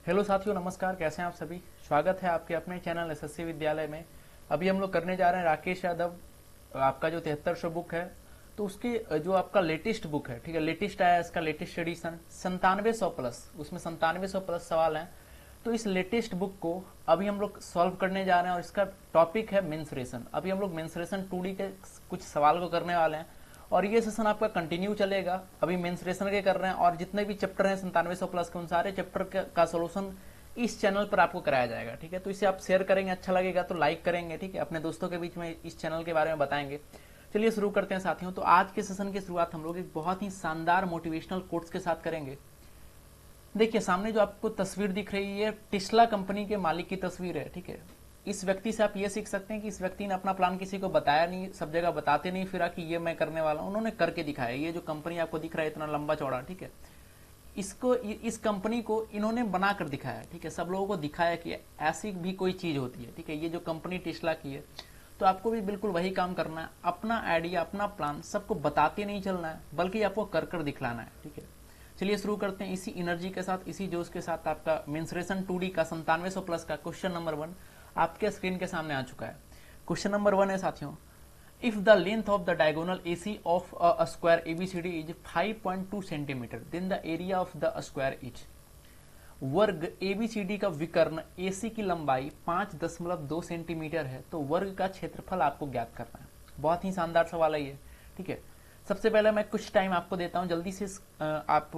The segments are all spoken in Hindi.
हेलो साथियों, नमस्कार। कैसे हैं आप सभी? स्वागत है आपके अपने चैनल एसएससी विद्यालय में। अभी हम लोग करने जा रहे हैं राकेश यादव, आपका जो 7300 बुक है, तो उसकी जो आपका लेटेस्ट बुक है, ठीक है, लेटेस्ट आया है इसका लेटेस्ट एडिशन 9700 प्लस, उसमें 9700 प्लस सवाल हैं। तो इस लेटेस्ट बुक को अभी हम लोग सॉल्व करने जा रहे हैं और इसका टॉपिक है मेंसुरेशन। अभी हम लोग मेंसुरेशन 2D के कुछ सवाल को करने वाले हैं और ये सेशन आपका कंटिन्यू चलेगा। अभी मेंसुरेशन के कर रहे हैं और जितने भी चैप्टर हैं 9700 प्लस के, उन सारे चैप्टर का सोल्यूशन इस चैनल पर आपको कराया जाएगा। ठीक है, तो इसे आप शेयर करेंगे, अच्छा लगेगा तो लाइक करेंगे, ठीक है, अपने दोस्तों के बीच में इस चैनल के बारे में बताएंगे। चलिए शुरू करते हैं साथियों। तो आज के सेशन की शुरुआत हम लोग एक बहुत ही शानदार मोटिवेशनल कोट्स के साथ करेंगे। देखिए सामने जो आपको तस्वीर दिख रही है, टेस्ला कंपनी के मालिक की तस्वीर है। ठीक है, इस व्यक्ति से आप ये सीख सकते हैं कि इस व्यक्ति ने अपना प्लान किसी को बताया नहीं, सब जगह बताते नहीं फिरा कि ये मैं करने वाला हूं, उन्होंने करके दिखाया। ये जो कंपनी आपको दिख रहा है इतना लंबा चौड़ा, ठीक है, इसको इस कंपनी को इन्होंने बना कर दिखाया। ठीक है, सब लोगों को दिखाया कि ऐसी भी कोई चीज होती है। ठीक है, ये जो कंपनी टेस्ला की है, तो आपको भी बिल्कुल वही काम करना है। अपना आइडिया, अपना प्लान सबको बताते नहीं चलना है, बल्कि आपको कर कर दिखलाना है। ठीक है, चलिए शुरू करते हैं इसी एनर्जी के साथ, इसी जोश के साथ। आपका मेंसुरेशन 2D का 9700 प्लस का क्वेश्चन नंबर 1 आपके स्क्रीन के सामने आ चुका है। क्वेश्चन नंबर 1 है साथियों, if the length of the diagonal AC of a square ABCD is 5.2 centimeter, then the area of the square is। वर्ग ABCD का विकर्ण AC की लंबाई 5.2 सेंटीमीटर है, तो वर्ग का क्षेत्रफल आपको ज्ञात करना है। बहुत ही शानदार सवाल है ये। ठीक है, सबसे पहले मैं कुछ टाइम आपको देता हूं, जल्दी से आप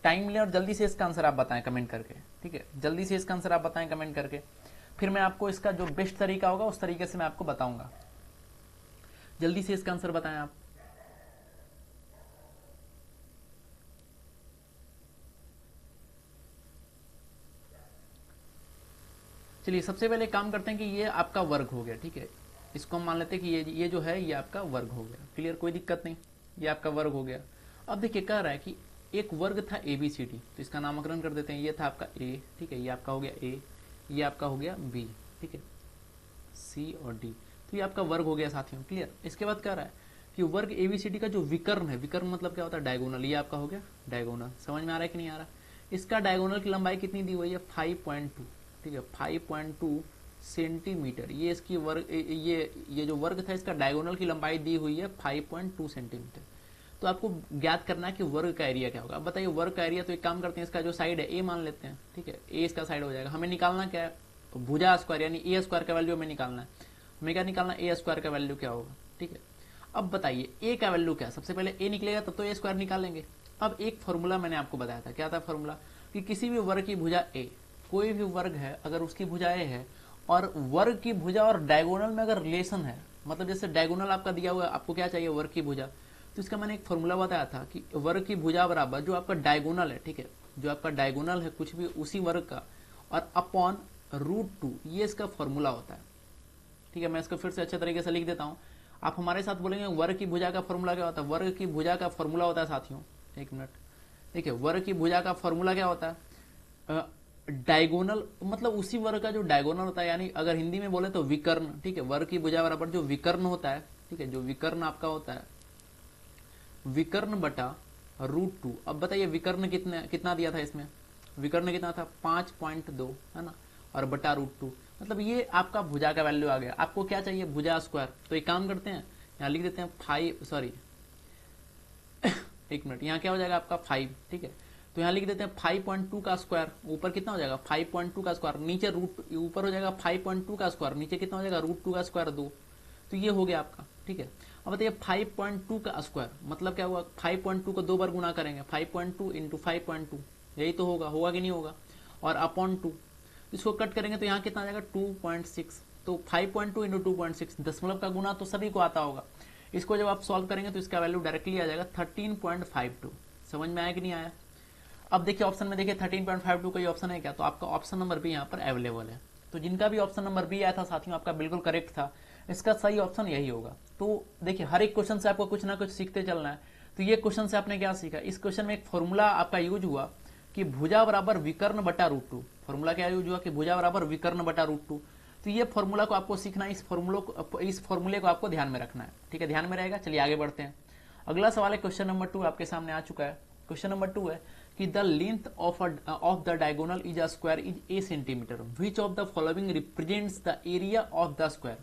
टाइम लें और जल्दी से इसका आंसर आप बताएं कमेंट करके। ठीक है, जल्दी से इसका आंसर आप बताएं कमेंट करके, फिर मैं आपको इसका जो बेस्ट तरीका होगा उस तरीके से मैं आपको बताऊंगा। जल्दी से इसका आंसर बताएं आप। चलिए सबसे पहले काम करते हैं कि ये आपका वर्ग हो गया। ठीक है, इसको हम मान लेते हैं कि ये जो है ये आपका वर्ग हो गया। क्लियर, कोई दिक्कत नहीं, ये आपका वर्ग हो गया। अब देखिए कह रहा है कि एक वर्ग था ABCD, तो इसका नामकरण कर देते हैं। ये था आपका A, ठीक है, ये आपका हो गया A, ये आपका हो गया B, ठीक है, C और D, तो ये आपका वर्ग हो गया साथियों। क्लियर, इसके बाद कह रहा है कि वर्ग ABCD का जो विकर्ण है, विकर्ण मतलब क्या होता है, डायगोनल, ये आपका हो गया डायगोनल। समझ में आ रहा है कि नहीं आ रहा? इसका डायगोनल की लंबाई कितनी दी हुई है, 5.2। ठीक है, 5.2 सेंटीमीटर, ये इसकी वर्ग, ये जो वर्ग था इसका डायगोनल की लंबाई दी हुई है 5.2 सेंटीमीटर। तो आपको ज्ञात करना है कि वर्ग का एरिया क्या होगा। अब बताइए वर्ग का एरिया, तो एक काम करते हैं, इसका जो साइड है A मान लेते हैं। ठीक है, A इसका साइड हो जाएगा। हमें निकालना क्या है, भुजा स्क्वायर यानी A स्क्वायर का वैल्यू हमें निकालना है। हमें क्या निकालना है, A स्क्वायर का वैल्यू क्या होगा। ठीक है, अब बताइए A का वैल्यू क्या है, सबसे पहले A निकलेगा तब तो A स्क्वायर निकालेंगे। अब एक फॉर्मूला मैंने आपको बताया था, क्या था फॉर्मूला, कि किसी भी वर्ग की भुजा A, कोई भी वर्ग है अगर उसकी भुजा A है और वर्ग की भुजा और डायगोनल में अगर रिलेशन है, मतलब जैसे डायगोनल आपका दिया हुआ है, आपको क्या चाहिए, वर्ग की भुजा, तो इसका मैंने एक फॉर्मूला बताया था कि वर्ग की भुजा बराबर जो आपका डायगोनल है, ठीक है, जो आपका डायगोनल है कुछ भी उसी वर्ग का, और अपॉन √2, ये इसका फॉर्मूला होता है। ठीक है, मैं इसको फिर से अच्छे तरीके से लिख देता हूं, आप हमारे साथ बोलेंगे वर्ग की भुजा का फॉर्मूला क्या होता है। वर्ग की भुजा का फॉर्मूला होता है साथियों, एक मिनट, देखिए वर्ग की भुजा का फॉर्मूला क्या होता है, डायगोनल मतलब उसी वर्ग का जो डायगोनल होता है, यानी अगर हिंदी में बोले तो विकर्ण। ठीक है, वर्ग की भुजा बराबर जो विकर्ण होता है, ठीक है, जो विकर्ण आपका होता है, विकर्ण बटा √2। अब बताइए विकर्ण कितना दिया था इसमें, विकर्ण कितना था, 5.2 है ना, और बटा √2, मतलब ये आपका भुजा का वैल्यू आ गया। आपको क्या चाहिए, भुजा स्क्वायर, तो एक काम करते हैं, यहाँ लिख देते हैं 5, सॉरी एक मिनट, यहाँ क्या हो जाएगा आपका 5। ठीक है, तो यहाँ लिख देते हैं 5.2 का स्क्वायर, ऊपर कितना हो जाएगा 5.2 का स्क्वायर, नीचे ऊपर हो जाएगा 5.2 का स्क्वायर, नीचे कितना हो जाएगा √2 का स्क्वायर 2, तो ये हो गया आपका। ठीक है, अब बताइए 5.2 का स्क्वायर मतलब क्या हुआ, 5.2 को 2 बार गुणा करेंगे, 5.2 इंटू 5.2, यही तो होगा कि नहीं होगा, और अपॉन 2, इसको कट करेंगे तो यहाँ कितना आ जाएगा 2.6, तो 5.2 इंटू 2.6, दशमलव का गुना तो सभी को आता होगा। इसको जब आप सॉल्व करेंगे तो इसका वैल्यू डायरेक्टली आ जाएगा 13.52। समझ में आया कि नहीं आया? अब देखिए ऑप्शन में, देखिए 13.52 का ये ऑप्शन है क्या, तो आपका ऑप्शन नंबर बी यहाँ पर अवेलेबल है। तो जिनका भी ऑप्शन नंबर बी आया था साथियों, आपका बिल्कुल करेक्ट था, इसका सही ऑप्शन यही होगा। तो देखिए हर एक क्वेश्चन से आपको कुछ ना कुछ सीखते चलना है। तो ये क्वेश्चन से आपने क्या सीखा, इस क्वेश्चन में एक फॉर्मूला आपका यूज हुआ कि भुजा बराबर विकर्ण बटा √2। फॉर्मूला क्या यूज हुआ कि भुजा बराबर विकर्ण बटा √2। तो ये फॉर्मूला को आपको सीखना है, इस फॉर्मूले को आपको ध्यान में रखना है। ठीक है, ध्यान में रहेगा। चलिए आगे बढ़ते हैं। अगला सवाल है क्वेश्चन नंबर 2 आपके सामने आ चुका है। क्वेश्चन नंबर 2 है कि the length of the diagonal is a square is a centimetre, which of the following represents the area of the square.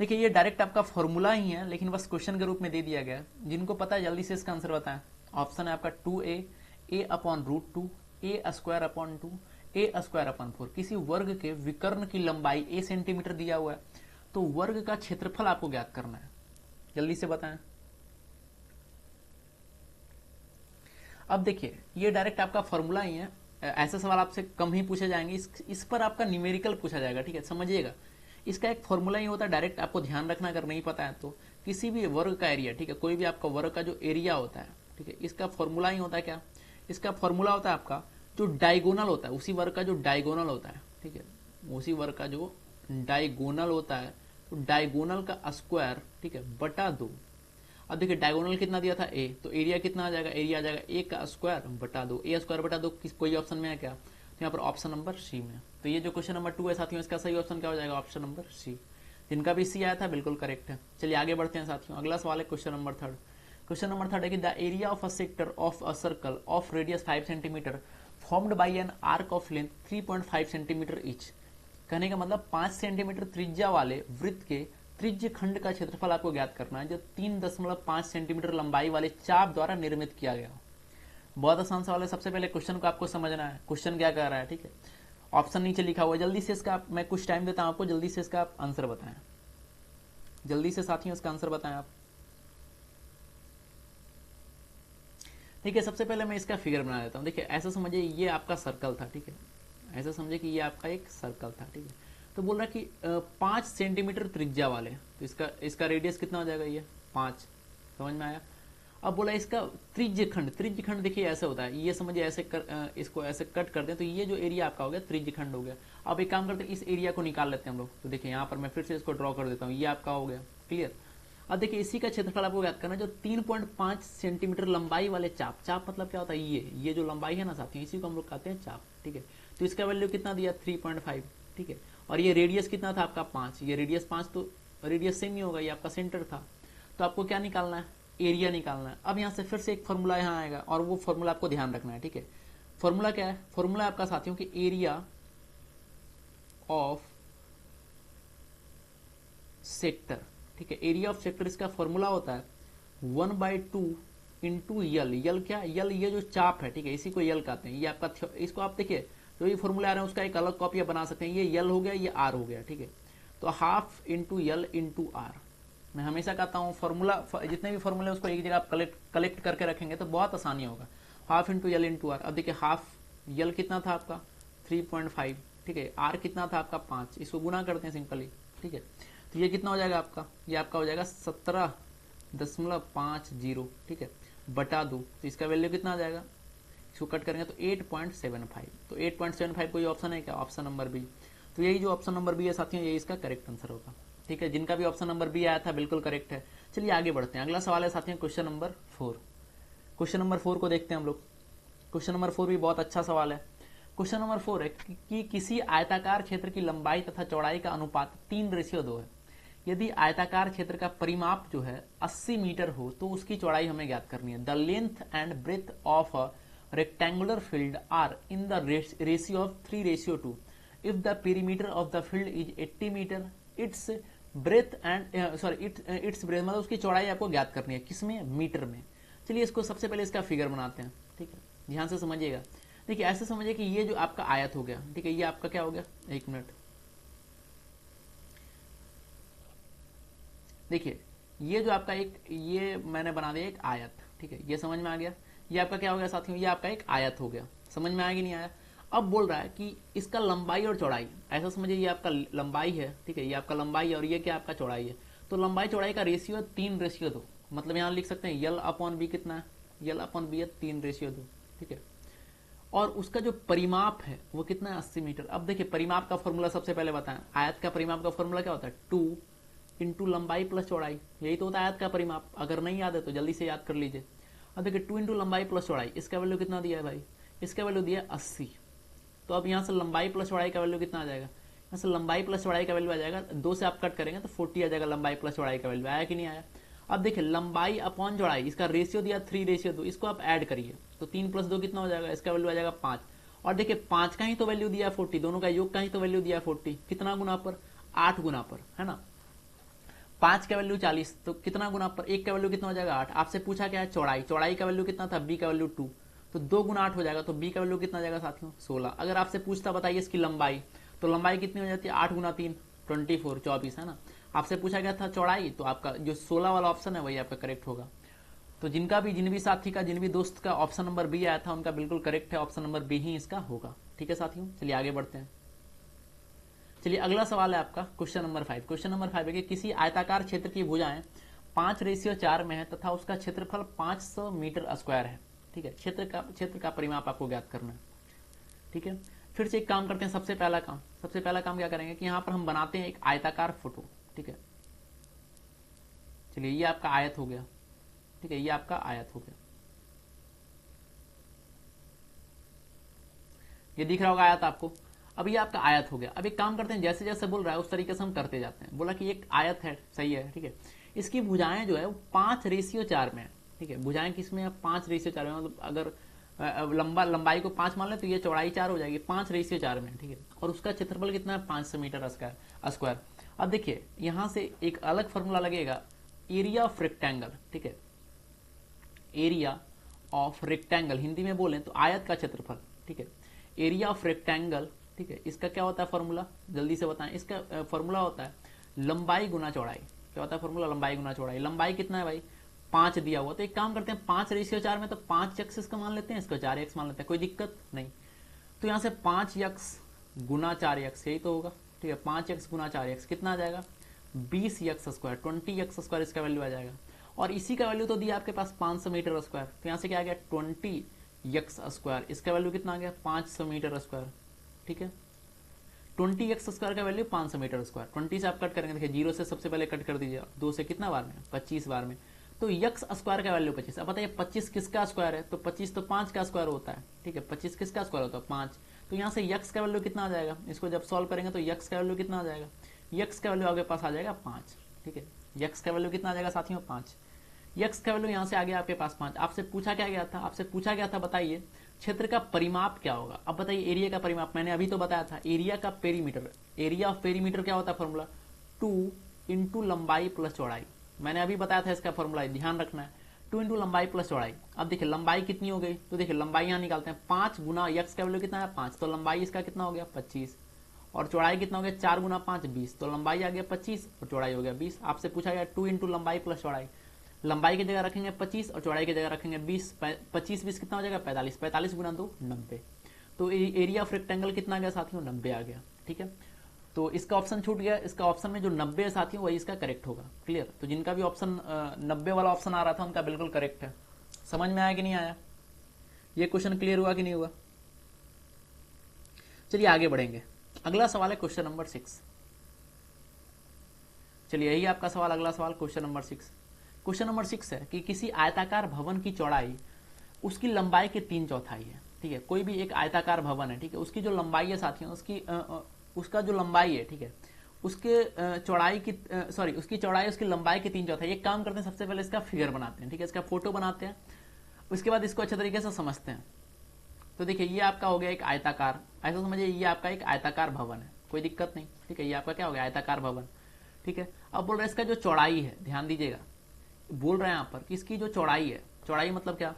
देखिए ये डायरेक्ट आपका फॉर्मूला ही है, लेकिन बस क्वेश्चन के रूप में दे दिया गया। जिनको पता है जल्दी से इसका आंसर बताएं। ऑप्शन है आपका 2a, a upon root 2, a square upon 2, a square upon 4। किसी वर्ग के विकर्ण की लंबाई a सेंटीमीटर दिया हुआ है, तो वर्ग का क्षेत्रफल आपको ज्ञात करना है। जल्दी से बताएं। अब देखिए ये डायरेक्ट आपका फॉर्मूला ही है, ऐसे सवाल आपसे कम ही पूछे जाएंगे। इस पर आपका न्यूमेरिकल पूछा जाएगा, ठीक है, समझिएगा। इसका एक फॉर्मूला ही होता है, डायरेक्ट आपको ध्यान रखना अगर नहीं पता है तो। किसी भी वर्ग का एरिया, ठीक है, कोई भी आपका वर्ग का जो एरिया होता है, ठीक है, इसका फॉर्मूला ही होता है क्या, इसका फॉर्मूला होता है आपका जो डायगोनल होता है, उसी वर्ग का जो डायगोनल होता है, ठीक है, उसी वर्ग का जो डायगोनल होता है, तो डायगोनल का स्क्वायर, ठीक है, बटा 2। अब देखिए डायगोनल कितना दिया था a, तो एरिया कितना आ जाएगा, एरिया आ जाएगा a का स्क्वायर बटा 2। ए स्क्वायर बटा 2 कोई ऑप्शन में है क्या, तो यहाँ पर ऑप्शन नंबर सी में। तो ये जो क्वेश्चन नंबर 2 है साथियों, इसका सही ऑप्शन क्या हो जाएगा, ऑप्शन नंबर सी। जिनका भी सी आया था बिल्कुल करेक्ट है। चलिए आगे बढ़ते हैं साथियों। अगला सवाल है क्वेश्चन नंबर 3। क्वेश्चन नंबर 3 है कि the area of a sector of a circle of radius 5 centimetre formed by an arc of length 3.5 centimetre each. कहने का मतलब 5 सेंटीमीटर त्रिज्या वाले वृत्त के त्रिज्य खंड का क्षेत्रफल आपको ज्ञात करना है, जो 3.5 सेंटीमीटर लंबाई वाले चाप द्वारा निर्मित किया गया। बहुत आसान सवाल है। सबसे पहले क्वेश्चन को आपको समझना है, क्वेश्चन क्या कह रहा है, ठीक है। ऑप्शन नीचे लिखा हुआ है, जल्दी से इसका मैं कुछ टाइम देता हूं आपको, जल्दी से इसका आप आंसर बताएं। जल्दी से साथियों इसका आंसर बताएं आप। ठीक है, सबसे पहले मैं इसका फिगर बना देता हूं। देखिए ऐसा समझिए ये आपका सर्कल था, ठीक है, ऐसा समझिए कि ये आपका एक सर्कल था, ठीक है। तो बोल रहा है कि 5 सेंटीमीटर त्रिज्या वाले, तो इसका रेडियस कितना हो जाएगा, ये 5, समझ में आया। अब बोला इसका त्रिज्य खंड, त्रिज्य खंड देखिए ऐसे होता है, ये समझिए ऐसे इसको ऐसे कट कर दें तो ये जो एरिया आपका हो गया त्रिज्य खंड हो गया। अब एक काम करते हैं, इस एरिया को निकाल लेते हैं हम लोग। तो देखिए यहाँ पर मैं फिर से इसको ड्रॉ कर देता हूँ, ये आपका हो गया, क्लियर। अब देखिए इसी का क्षेत्रफल आपको याद करना है, जो 3.5 सेंटीमीटर लंबाई वाले चाप, चाप मतलब क्या होता है, ये जो लंबाई है ना साथियों, इसी को हम लोग कहते हैं चाप, ठीक है। तो इसका वैल्यू कितना दिया, 3.5, ठीक है। और ये रेडियस कितना था आपका 5, ये रेडियस 5, तो रेडियस सेम ही होगा, ये आपका सेंटर था। तो आपको क्या निकालना है, एरिया निकालना है। अब यहाँ से फिर से एक फॉर्मूला यहाँ आएगा, और वो फॉर्मूला आपको ध्यान रखना है, ठीक है। फॉर्मूला क्या है, फॉर्मूला आपका साथियों की एरिया ऑफ सेक्टर, ठीक है। एरिया ऑफ सेक्टर इसका फॉर्मूला होता है 1/2 इंटू यल। यल क्या, यल ये जो चाप है, ठीक है, इसी को यल कहते हैं। ये आपका, इसको आप देखिए जो ये फॉर्मूला आ रहा है उसका एक अलग कॉपी बना सकते हैं। ये यल हो गया, ये आर हो गया, ठीक है। तो half into l into r. मैं हमेशा कहता हूँ फॉर्मूला, जितने भी फॉर्मूले उसको एक जगह आप कलेक्ट करके रखेंगे तो बहुत आसानी होगा। Half into l into r. अब देखिए हाफ यल कितना था आपका 3.5, ठीक है, आर कितना था आपका 5, इसको गुना करते हैं सिंपली, ठीक है। तो ये कितना हो जाएगा आपका, ये आपका हो जाएगा 17.50, ठीक है, बटा 2। तो इसका वैल्यू कितना आ जाएगा, इसको कट करेंगे तो 8.75। तो 8.75 कोई ऑप्शन है क्या, ऑप्शन नंबर बी। तो यही जो ऑप्शन नंबर बी है साथियों, यही इसका करेक्ट आंसर होगा, ठीक है। जिनका भी ऑप्शन नंबर बी आया था बिल्कुल करेक्ट है। चलिए आगे बढ़ते हैं। अगला सवाल है साथियों क्वेश्चन नंबर 4। क्वेश्चन नंबर 4 को देखते हैं हम लोग। क्वेश्चन नंबर 4 भी बहुत अच्छा सवाल है। क्वेश्चन नंबर 4 है कि किसी आयताकार क्षेत्र की लंबाई तथा चौड़ाई का अनुपात 3:2 है। यदि आयताकार क्षेत्र का परिमाप जो है 80 मीटर हो तो उसकी चौड़ाई हमें ज्ञात करनी है। The length and breadth of a rectangular field are in the ratio of 3:2. If the perimeter of the field is 80 meter, its breadth and its breadth मतलब उसकी चौड़ाई आपको ज्ञात करनी है, किसमें, मीटर में। चलिए इसको सबसे पहले इसका फिगर बनाते हैं, ठीक है, ध्यान से समझिएगा। देखिए ऐसे समझिए कि ये जो आपका आयत हो गया, ठीक है, ये आपका क्या हो गया, एक मिनट, देखिए ये जो आपका एक, ये मैंने बना दिया एक आयत, ठीक है, ये समझ में आ गया। ये आपका क्या हो गया साथियों, ये आपका एक आयत हो गया, समझ में आया कि नहीं आया। अब बोल रहा है कि इसका लंबाई और चौड़ाई, ऐसा समझिए ये आपका लंबाई है, ठीक है, ये आपका लंबाई है और ये क्या आपका चौड़ाई है। तो लंबाई चौड़ाई का रेशियो है 3:2, मतलब यहाँ लिख सकते हैं यल अपॉन बी कितना है, यल अपॉन बी है 3:2, ठीक है। और उसका जो परिमाप है वो कितना है, 80 मीटर। अब देखिए परिमाप का फॉर्मूला सबसे पहले बताएं। आयत का परिमाप का फॉर्मूला क्या होता है, 2 इंटू लंबाई प्लस चौड़ाई, यही तो होता है आयत का परिमाप। अगर नहीं याद है तो जल्दी से याद कर लीजिए। अब देखिए 2 इंटू लंबाई प्लस चौड़ाई, इसका वैल्यू कितना दिया है भाई, इसका वैल्यू दिया 80। तो अब यहाँ से लंबाई प्लस चौड़ाई का वैल्यू कितना आ जाएगा, यहाँ से लंबाई प्लस चौड़ाई का वैल्यू आ जाएगा, 2 से आप कट करेंगे तो 40 आ जाएगा लंबाई प्लस चौड़ाई का वैल्यू। आया कि नहीं आया। अब देखिए लंबाई अपॉन चौड़ाई, इसका रेशियो दिया 3:2, इसको आप ऐड करिए तो 3 + 2 कितना हो जाएगा, इसका वैल्यू आ जाएगा 5। और देखिए 5 का ही तो वैल्यू दिया 40, दोनों का योग का ही तो वैल्यू दिया 40, कितना गुना पर, 8 गुना पर, है ना। 5 का वैल्यू 40, तो कितना गुना पर, 1 का वैल्यू कितना हो जाएगा 8। आपसे पूछा क्या है चौड़ाई, चौड़ाई का वैल्यू कितना था, बी का वैल्यू 2, तो 2 गुना 8 हो जाएगा, तो बी का वैल्यू कितना जाएगा साथियों 16। अगर आपसे पूछता बताइए इसकी लंबाई, तो लंबाई कितनी हो जाती है 8 गुना 3 24 24, है ना। आपसे पूछा गया था चौड़ाई, तो आपका जो 16 वाला ऑप्शन है वही आपका करेक्ट होगा। तो जिन भी साथी का, जिन भी दोस्त का ऑप्शन नंबर बी आया था उनका बिल्कुल करेक्ट है, ऑप्शन नंबर बी ही इसका होगा। ठीक है साथियों, चलिए आगे बढ़ते हैं। चलिए अगला सवाल है आपका क्वेश्चन नंबर 5। क्वेश्चन नंबर 5 है कि किसी आयताकार क्षेत्र की भुजाएं 5:4 में है तथा उसका क्षेत्रफल 500 मीटर स्क्वायर है। ठीक है, क्षेत्र का परिमाप आपको ज्ञात करना है। ठीक है, फिर से एक काम करते हैं। सबसे पहला काम क्या करेंगे कि यहां पर हम बनाते हैं एक आयताकार फोटो। ठीक है, चलिए ये आपका आयत हो गया। ठीक है, ये आपका आयत हो गया, ये दिख रहा होगा आयत आपको। अब ये आपका आयत हो गया। अब एक काम करते हैं, जैसे जैसे बोल रहा है उस तरीके से हम करते जाते हैं। बोला कि एक आयत है, सही है, ठीक है, इसकी भुजाएं जो है वो 5:4 में है। ठीक है, भुजाएं किसमें है 5:4 में, मतलब अगर लंबाई को 5 मान ले तो ये चौड़ाई 4 हो जाएगी, 5:4 में। ठीक है, और उसका क्षेत्रफल कितना है 500 मीटर स्क्वायर। अब देखिए यहां से एक अलग फॉर्मूला लगेगा, एरिया ऑफ रेक्टेंगल। ठीक है, एरिया ऑफ रेक्टेंगल हिंदी में बोलें तो आयत का क्षेत्रफल। ठीक है, एरिया ऑफ रेक्टेंगल। ठीक है, इसका क्या होता है फॉर्मूला, जल्दी से बताएं। इसका फॉर्मूला होता है लंबाई गुना चौड़ाई। क्या होता है फॉर्मूला, लंबाई गुना चौड़ाई। लंबाई कितना है भाई 5 दिया हुआ, तो एक काम करते हैं 5:4 में तो 5x इसका मान लेते हैं, इसको 4x मान लेते हैं, कोई दिक्कत नहीं। तो यहां से 5x गुना 4x, यही तो होगा। ठीक है, 5x गुना 4x कितना आ जाएगा 20x स्क्वायर, 20x स्क्वायर इसका वैल्यू आ जाएगा। और इसी का वैल्यू तो दिया आपके पास 500 मीटर स्क्वायर, तो यहां से क्या आ गया 20x स्क्वायर, इसका वैल्यू कितना आ गया 500 मीटर स्क्वायर। ठीक है, 20x स्क्वायर का वैल्यू 500 मीटर स्क्वायर। 20 से आप कट करेंगे, देखिए 0 से सबसे पहले कट कर दीजिए, 2 से कितना बार में 25 बार में, तो x स्क्वायर का वैल्यू 25। अब बताइए 25 किसका स्क्वायर है, तो 25 तो 5 का स्क्वायर होता है। ठीक है, 25 किसका स्क्वायर होता है 5, तो यहाँ से x का वैल्यू कितना आ जाएगा, इसको जब सॉल्व करेंगे तो x का वैल्यू कितना आ जाएगा, x का वैल्यू आपके पास आ जाएगा 5। ठीक है, x का वैल्यू कितना आ जाएगा साथियों 5, x का वैल्यू यहाँ से आ गया आपके पास 5। आपसे पूछा क्या गया था, आपसे पूछा गया था बताइए क्षेत्र का परिमाप क्या होगा। अब बताइए एरिया का परिमाप, मैंने अभी तो बताया था एरिया का पेरीमीटर। एरिया ऑफ पेरीमीटर क्या होता है फॉर्मूला, 2 इंटू लंबाई प्लस चौड़ाई। मैंने अभी बताया था इसका फॉर्मूला, ध्यान रखना है, 2 इंटू लंबाई प्लस चौड़ाई। अब देखिए लंबाई कितनी हो गई, तो देखिए लंबाई यहाँ निकालते हैं, 5 गुना x का वैल्यू कितना है 5, तो लंबाई इसका कितना हो गया 25, और चौड़ाई कितना हो गया 4 गुना 5 20, तो लंबाई आ गया 25 और चौड़ाई हो गया 20। आपसे पूछा गया 2 इंटू लंबाई प्लस चौड़ाई, लंबाई की जगह रखेंगे 25 और चौड़ाई की जगह रखेंगे 20, 25 20 कितना हो जाएगा 45, 45 गुना 2 90। तो एरिया ऑफ रेक्टेंगल कितना आ गया साथियों 90 आ गया। ठीक है, तो इसका ऑप्शन छूट गया, इसका ऑप्शन में जो 90 है साथियों वही इसका करेक्ट होगा। क्लियर, तो जिनका भी ऑप्शन 90 वाला ऑप्शन आ रहा था उनका बिल्कुल करेक्ट है। समझ में आया कि नहीं आया, ये क्वेश्चन क्लियर हुआ कि नहीं हुआ। चलिए आगे बढ़ेंगे, अगला सवाल है क्वेश्चन नंबर 6। चलिए यही आपका सवाल, अगला सवाल क्वेश्चन नंबर 6। क्वेश्चन नंबर 6 है कि किसी आयताकार भवन की चौड़ाई उसकी लंबाई के 3/4 है। ठीक है, कोई भी एक आयताकार भवन है, ठीक है, उसकी जो लंबाई है साथियों, उसका जो लंबाई है, ठीक है, उसके चौड़ाई की उसकी चौड़ाई उसकी लंबाई की 3/4। एक काम करते हैं, सबसे पहले इसका फिगर बनाते हैं। ठीक है, इसका फोटो बनाते हैं, उसके बाद इसको अच्छे तरीके से समझते हैं। तो देखिए ये आपका हो गया एक आयताकार, ऐसा समझिए ये आपका एक आयताकार भवन है, कोई दिक्कत नहीं। ठीक है, ये आपका क्या हो गया आयताकार भवन। ठीक है, अब बोल रहे हैं इसका जो चौड़ाई है, ध्यान दीजिएगा, बोल रहे हैं यहाँ पर कि इसकी जो चौड़ाई है, चौड़ाई मतलब क्या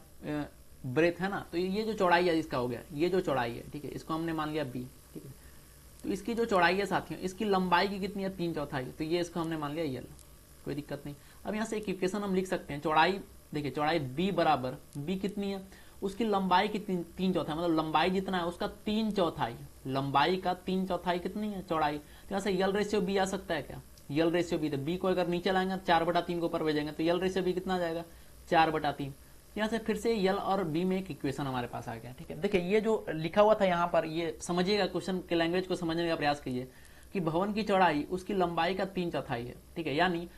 ब्रेथ है ना, तो ये जो चौड़ाई है इसका हो गया, ये जो चौड़ाई है, ठीक है, इसको हमने मान लिया बी। ठीक है, तो इसकी जो चौड़ाई है साथियों, इसकी लंबाई की कितनी है 3/4, तो ये इसको हमने मान लिया यल, कोई दिक्कत नहीं। अब यहाँ से एक इक्वेशन हम लिख सकते हैं, चौड़ाई देखिए चौड़ाई बी बराबर, बी कितनी है उसकी लंबाई की 3/4, मतलब लंबाई जितना है उसका 3/4, लंबाई का 3/4 कितनी है चौड़ाई, तो यहाँ से यल रेशियो बी आ सकता है क्या, यल रेशियो बी, तो बी को अगर नीचे लाएंगे 4/3 को ऊपर भेजेंगे तो यल रेशियो बी कितना आ जाएगा 4/3। यहाँ से फिर से यल और बी में एक इक्वेशन हमारे पास आ गया। ठीक है, देखिए ये जो लिखा हुआ था यहाँ पर, ये समझिएगा, क्वेश्चन के लैंग्वेज को समझने का प्रयास कीजिए कि भवन की चौड़ाई उसकी लंबाई का 3/4 है। ठीक है, यानी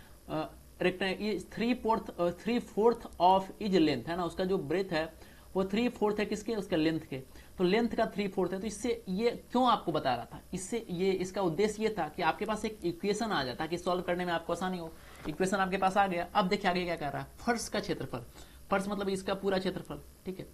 3/4 ऑफ इज लेंथ है ना, उसका जो ब्रेथ है वो 3/4 है किसके, उसके लेंथ के, तो लेंथ का 3/4 है। तो इससे ये क्यों आपको बता रहा था, इससे ये इसका उद्देश्य ये था कि आपके पास एक इक्वेशन आ जाता कि सॉल्व करने में आपको आसानी हो। इक्वेशन आपके पास आ गया। अब देखिए आगे क्या कह रहा है, फर्श का क्षेत्रफल, फर्श मतलब इसका पूरा क्षेत्रफल, ठीक है।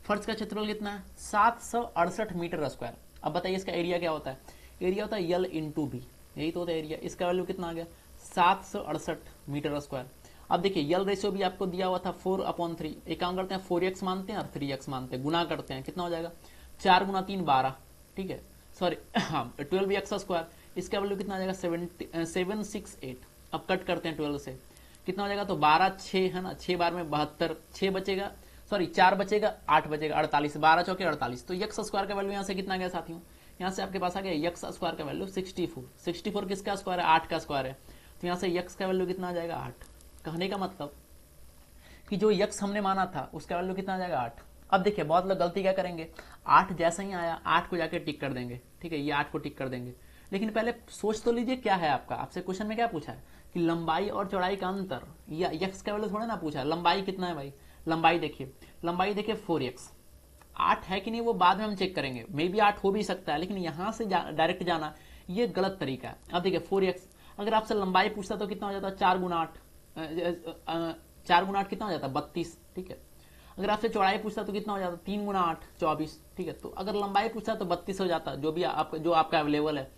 फर्श का क्षेत्रफल कितना है, 768 मीटर स्क्वायर। अब बताइए इसका एरिया क्या होता है, एरिया होता है यल इंटू बी, यही तो होता है एरिया। इसका वैल्यू कितना आ गया, 768 मीटर स्क्वायर। अब देखिए यल रेशियो भी आपको दिया हुआ था 4/3। एक काम करते हैं 4x मानते हैं और 3x मानते हैं, गुना करते हैं, कितना हो जाएगा 4 गुना 3 12, ठीक है, सॉरी हाँ 12x स्क्वायर। इसका वैल्यू कितना आ जाएगा 768। अब कट करते हैं 12 से, कितना हो जाएगा, तो 12 6 है ना, 6 बार में 72, 6 बचेगा, सॉरी 4 बचेगा, 8 बचेगा, 48, 12 चौके 48। तो यक्स स्क्वायर का वैल्यू यहाँ से कितना गया साथियों, यहाँ से आपके पास आ गया यक्स स्क्वायर का वैल्यू 64। 64 किसका स्क्वायर है, 8 का स्क्वायर है, तो यहाँ से यक्स का वैल्यू कितना आ जाएगा 8। कहने का मतलब कि जो यक्स हमने माना था उसका वैल्यू कितना आ जाएगा 8। अब देखिए बहुत लोग गलती क्या करेंगे, 8 जैसा ही आया 8 को जाके टिक कर देंगे, ठीक है, ये 8 को टिक कर देंगे। लेकिन पहले सोच तो लीजिए क्या है आपका, आपसे क्वेश्चन में क्या पूछा है कि लंबाई और चौड़ाई का अंतर, या यक्स का वैल्यू थोड़ा ना पूछा है, लंबाई कितना है भाई, लंबाई देखिए 4x। 8 है कि नहीं वो बाद में हम चेक करेंगे, मे बी 8 हो भी सकता है, लेकिन यहां से डायरेक्ट जाना ये गलत तरीका है। अब देखिए 4x, अगर आपसे लंबाई पूछता तो कितना हो जाता, 4 गुना 8, 4 गुना 8 कितना हो जाता, 32, ठीक है। अगर आपसे चौड़ाई पूछता तो कितना हो जाता, 3 गुना 8 24, ठीक है। तो अगर लंबाई पूछता तो 32 हो जाता, जो आपका अवेलेबल है।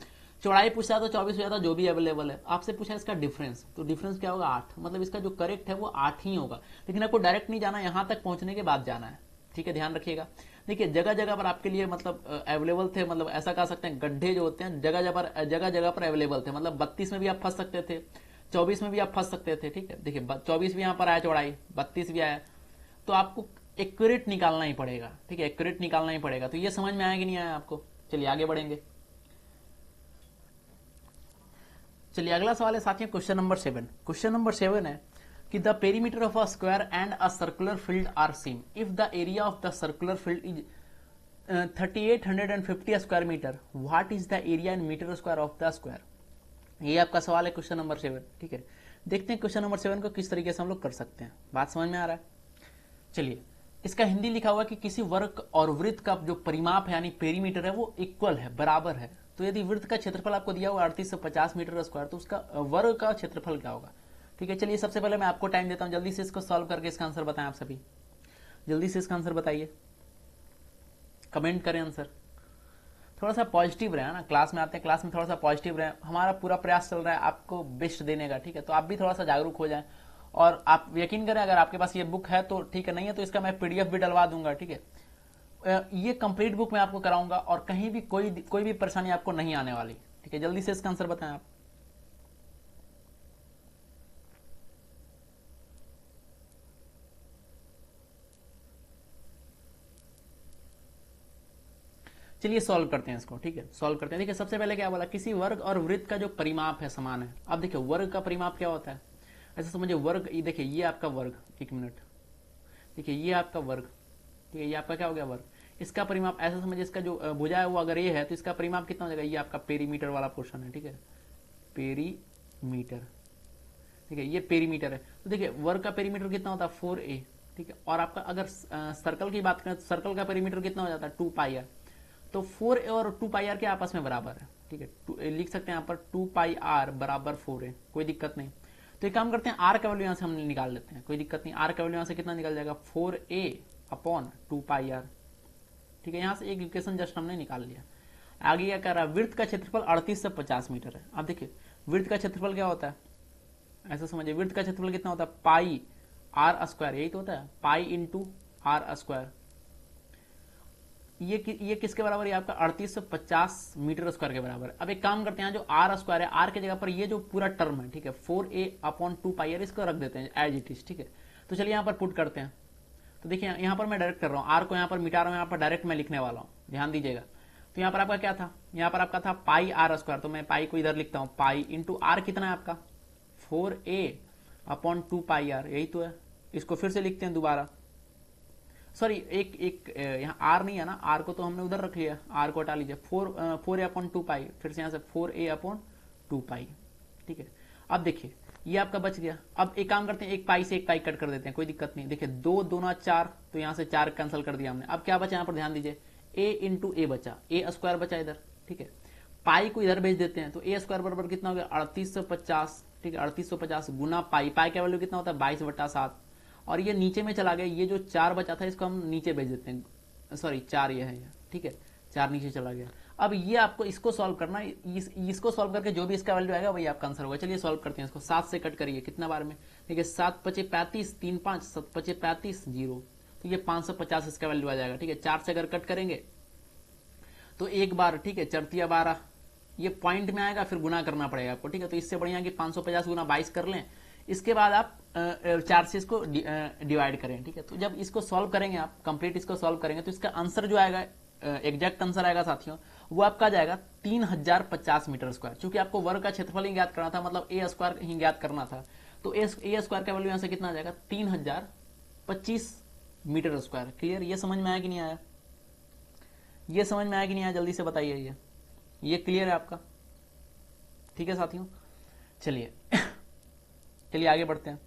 चौड़ाई पूछता तो 24 हो जाता, जो भी अवेलेबल है। आपसे पूछा इसका डिफरेंस, तो डिफरेंस क्या होगा 8, मतलब इसका जो करेक्ट है वो 8 ही होगा। लेकिन आपको डायरेक्ट नहीं जाना, यहां तक पहुंचने के बाद जाना है, ठीक है, ध्यान रखिएगा। देखिए जगह जगह पर आपके लिए मतलब अवेलेबल थे, मतलब ऐसा कह सकते हैं गड्ढे जो होते हैं जगह जगह पर अवेलेबल थे, मतलब 32 में भी आप फंस सकते थे, 24 में भी आप फंस सकते थे, ठीक है। देखिए 24 भी यहाँ पर आया चौड़ाई, 32 भी आया, तो आपको एक्यूरेट निकालना ही पड़ेगा, ठीक है, एक्यूरेट निकालना ही पड़ेगा। तो ये समझ में आया कि नहीं आया आपको, चलिए आगे बढ़ेंगे। चलिए अगला सवाल है साथियों क्वेश्चन नंबर 7। क्वेश्चन नंबर 7 है कि the perimeter of a square and a circular field are same if the area of the circular field is 3850 square metre, what is the area in metre square of the square. ये आपका सवाल है क्वेश्चन नंबर 7, ठीक है। देखते हैं क्वेश्चन नंबर 7 को किस तरीके से हम लोग कर सकते हैं, बात समझ में आ रहा है। चलिए इसका हिंदी लिखा हुआ है कि किसी वर्ग और वृत्त का जो परिमाप है यानी पेरीमीटर है वो इक्वल है, बराबर है। तो यदि वृत्त का क्षेत्रफल आपको दिया हुआ 3850 मीटर स्क्वायर, तो उसका वर्ग का क्षेत्रफल क्या होगा, ठीक है। चलिए सबसे पहले मैं आपको टाइम देता हूं, जल्दी से इसको सॉल्व करके इसका आंसर बताएं। आप सभी जल्दी से इसका आंसर बताइए, कमेंट करें आंसर। थोड़ा सा पॉजिटिव रहे ना, क्लास में आते हैं, क्लास में थोड़ा सा पॉजिटिव रहे, हमारा पूरा प्रयास चल रहा है आपको बेस्ट देने का, ठीक है। तो आप भी थोड़ा सा जागरूक हो जाएं, और आप यकीन करें अगर आपके पास ये बुक है तो ठीक है, नहीं है तो इसका मैं पीडीएफ भी डलवा दूंगा, ठीक है। ये कंप्लीट बुक मैं आपको कराऊंगा और कहीं भी कोई भी परेशानी आपको नहीं आने वाली, ठीक है। जल्दी से इसका आंसर बताएं आप। चलिए सॉल्व करते हैं इसको, ठीक है, सॉल्व करते हैं। देखिए सबसे पहले क्या बोला, किसी वर्ग और वृत्त का जो परिमाप है समान है। अब देखिए वर्ग का परिमाप क्या होता है, ऐसा समझिए वर्ग, ये देखिए ये आपका वर्ग, एक मिनट, देखिए ये आपका वर्ग, ठीक है, ये आपका क्या हो गया वर्ग। इसका परिमाप ऐसा समझिए, इसका जो भुजा है वो अगर ये है तो इसका परिमाप कितना हो जाएगा, ये आपका पेरीमीटर वाला पोर्शन है, ठीक है, पेरीमीटर, ठीक है, ये पेरीमीटर है। तो देखिए वर्ग का पेरीमीटर कितना होता है 4a, ठीक है। और आपका अगर सर्कल की बात करें तो सर्कल का पेरीमीटर कितना हो जाता है 2πr। तो 4a और 2πr के आपस में बराबर है, ठीक है, लिख सकते हैं यहाँ पर 2πr बराबर 4a, कोई दिक्कत नहीं। तो एक काम करते हैं आर का वैल्यू यहाँ से हम निकाल लेते हैं, कोई दिक्कत नहीं। आर का वैल्यू यहाँ से कितना निकल जाएगा 4a/2πr, ठीक है। यहाँ से एक इक्वेशन जस्ट हमने निकाल लिया। आगे क्या कर रहा है, वृत्त का क्षेत्रफल 38 से 50 मीटर है। अब देखिए वृत्त का क्षेत्रफल क्या होता है, ऐसा समझिए वृत्त का क्षेत्रफल कितना होता है पाई आर स्क्वायर, यही तो होता है पाई इंटू आर स्क्वायर। ये किसके बराबर है, आपका 3850 मीटर स्क्वायर के बराबर है। अब एक काम करते हैं, जो आर स्क्वायर है आर की जगह पर ये जो पूरा टर्म है, ठीक है, 4a/2πr इसको रख देते हैं एज इट इज, ठीक है। तो चलिए यहाँ पर पुट करते हैं। तो देखिए यहाँ पर मैं डायरेक्ट कर रहा हूँ, आर को यहाँ पर मिटा रहा हूँ, यहाँ पर डायरेक्ट मैं लिखने वाला हूँ, ध्यान दीजिएगा। तो यहाँ पर आपका क्या था, यहाँ पर आपका था पाई आर स्क्वायर, तो मैं पाई को इधर लिखता हूँ, पाई इंटू आर कितना है आपका 4a/2πr, यही तो है। इसको फिर से लिखते हैं दोबारा, सॉरी एक यहाँ आर नहीं है ना, आर को तो हमने उधर रख लिया, आर को हटा लीजिए, 4a/2π, फिर से यहाँ से 4a/2π, ठीक है। अब देखिए ये आपका बच गया। अब एक काम करते हैं, एक पाई से एक पाई कट कर देते हैं, कोई दिक्कत नहीं। देखिए 2 दूना 4, तो यहाँ से 4 कैंसिल कर दिया हमने। अब क्या बचा यहाँ पर ध्यान दीजिए, a इंटू ए बचा, ए स्क्वायर बचा इधर, ठीक है। पाई को इधर भेज देते हैं, तो ए स्क्वायर बराबर कितना हो गया 3850, ठीक है, 3850 गुना पाई, पाई का वैल्यू कितना होता है 22/7, और ये नीचे में चला गया, ये जो 4 बचा था इसको हम नीचे भेज देते हैं, सॉरी 4 ये है, ठीक है 4 नीचे चला गया। अब ये आपको इसको सॉल्व करना है, इसको सॉल्व करके जो भी इसका वैल्यू आएगा वही आपका आंसर होगा। चलिए सॉल्व करते हैं इसको, 7 से कट करिए, कितना बार में, ठीक है 7 पचे 35, 3 5, 7 पचे 35, 0, तो ये 550 इसका वैल्यू आ जाएगा। ठीक है, 4 से अगर कट करेंगे तो एक बार, ठीक है 4 12, ये पॉइंट में आएगा, फिर गुना करना पड़ेगा आपको। ठीक है, तो इससे बढ़िया कि 550 गुना 22 कर लें, इसके बाद आप 4 से इसको डिवाइड करें। ठीक है, तो जब इसको सॉल्व करेंगे आप कंप्लीट इसको सॉल्व करेंगे तो इसका आंसर जो आएगा, एग्जैक्ट आंसर आएगा साथियों, वो आपका जाएगा 3050 मीटर स्क्वायर। चूंकि आपको वर्ग का क्षेत्रफल ही ज्ञात करना था, मतलब ए स्क्वायर ही ज्ञात करना था, तो ए स्क्वायर का वैल्यू यहां से कितना आ जाएगा 3025 मीटर स्क्वायर। क्लियर, ये समझ में आया कि नहीं आया, ये समझ में आया कि नहीं आया, जल्दी से बताइए, ये क्लियर है आपका। ठीक है साथियों, चलिए चलिए आगे बढ़ते हैं।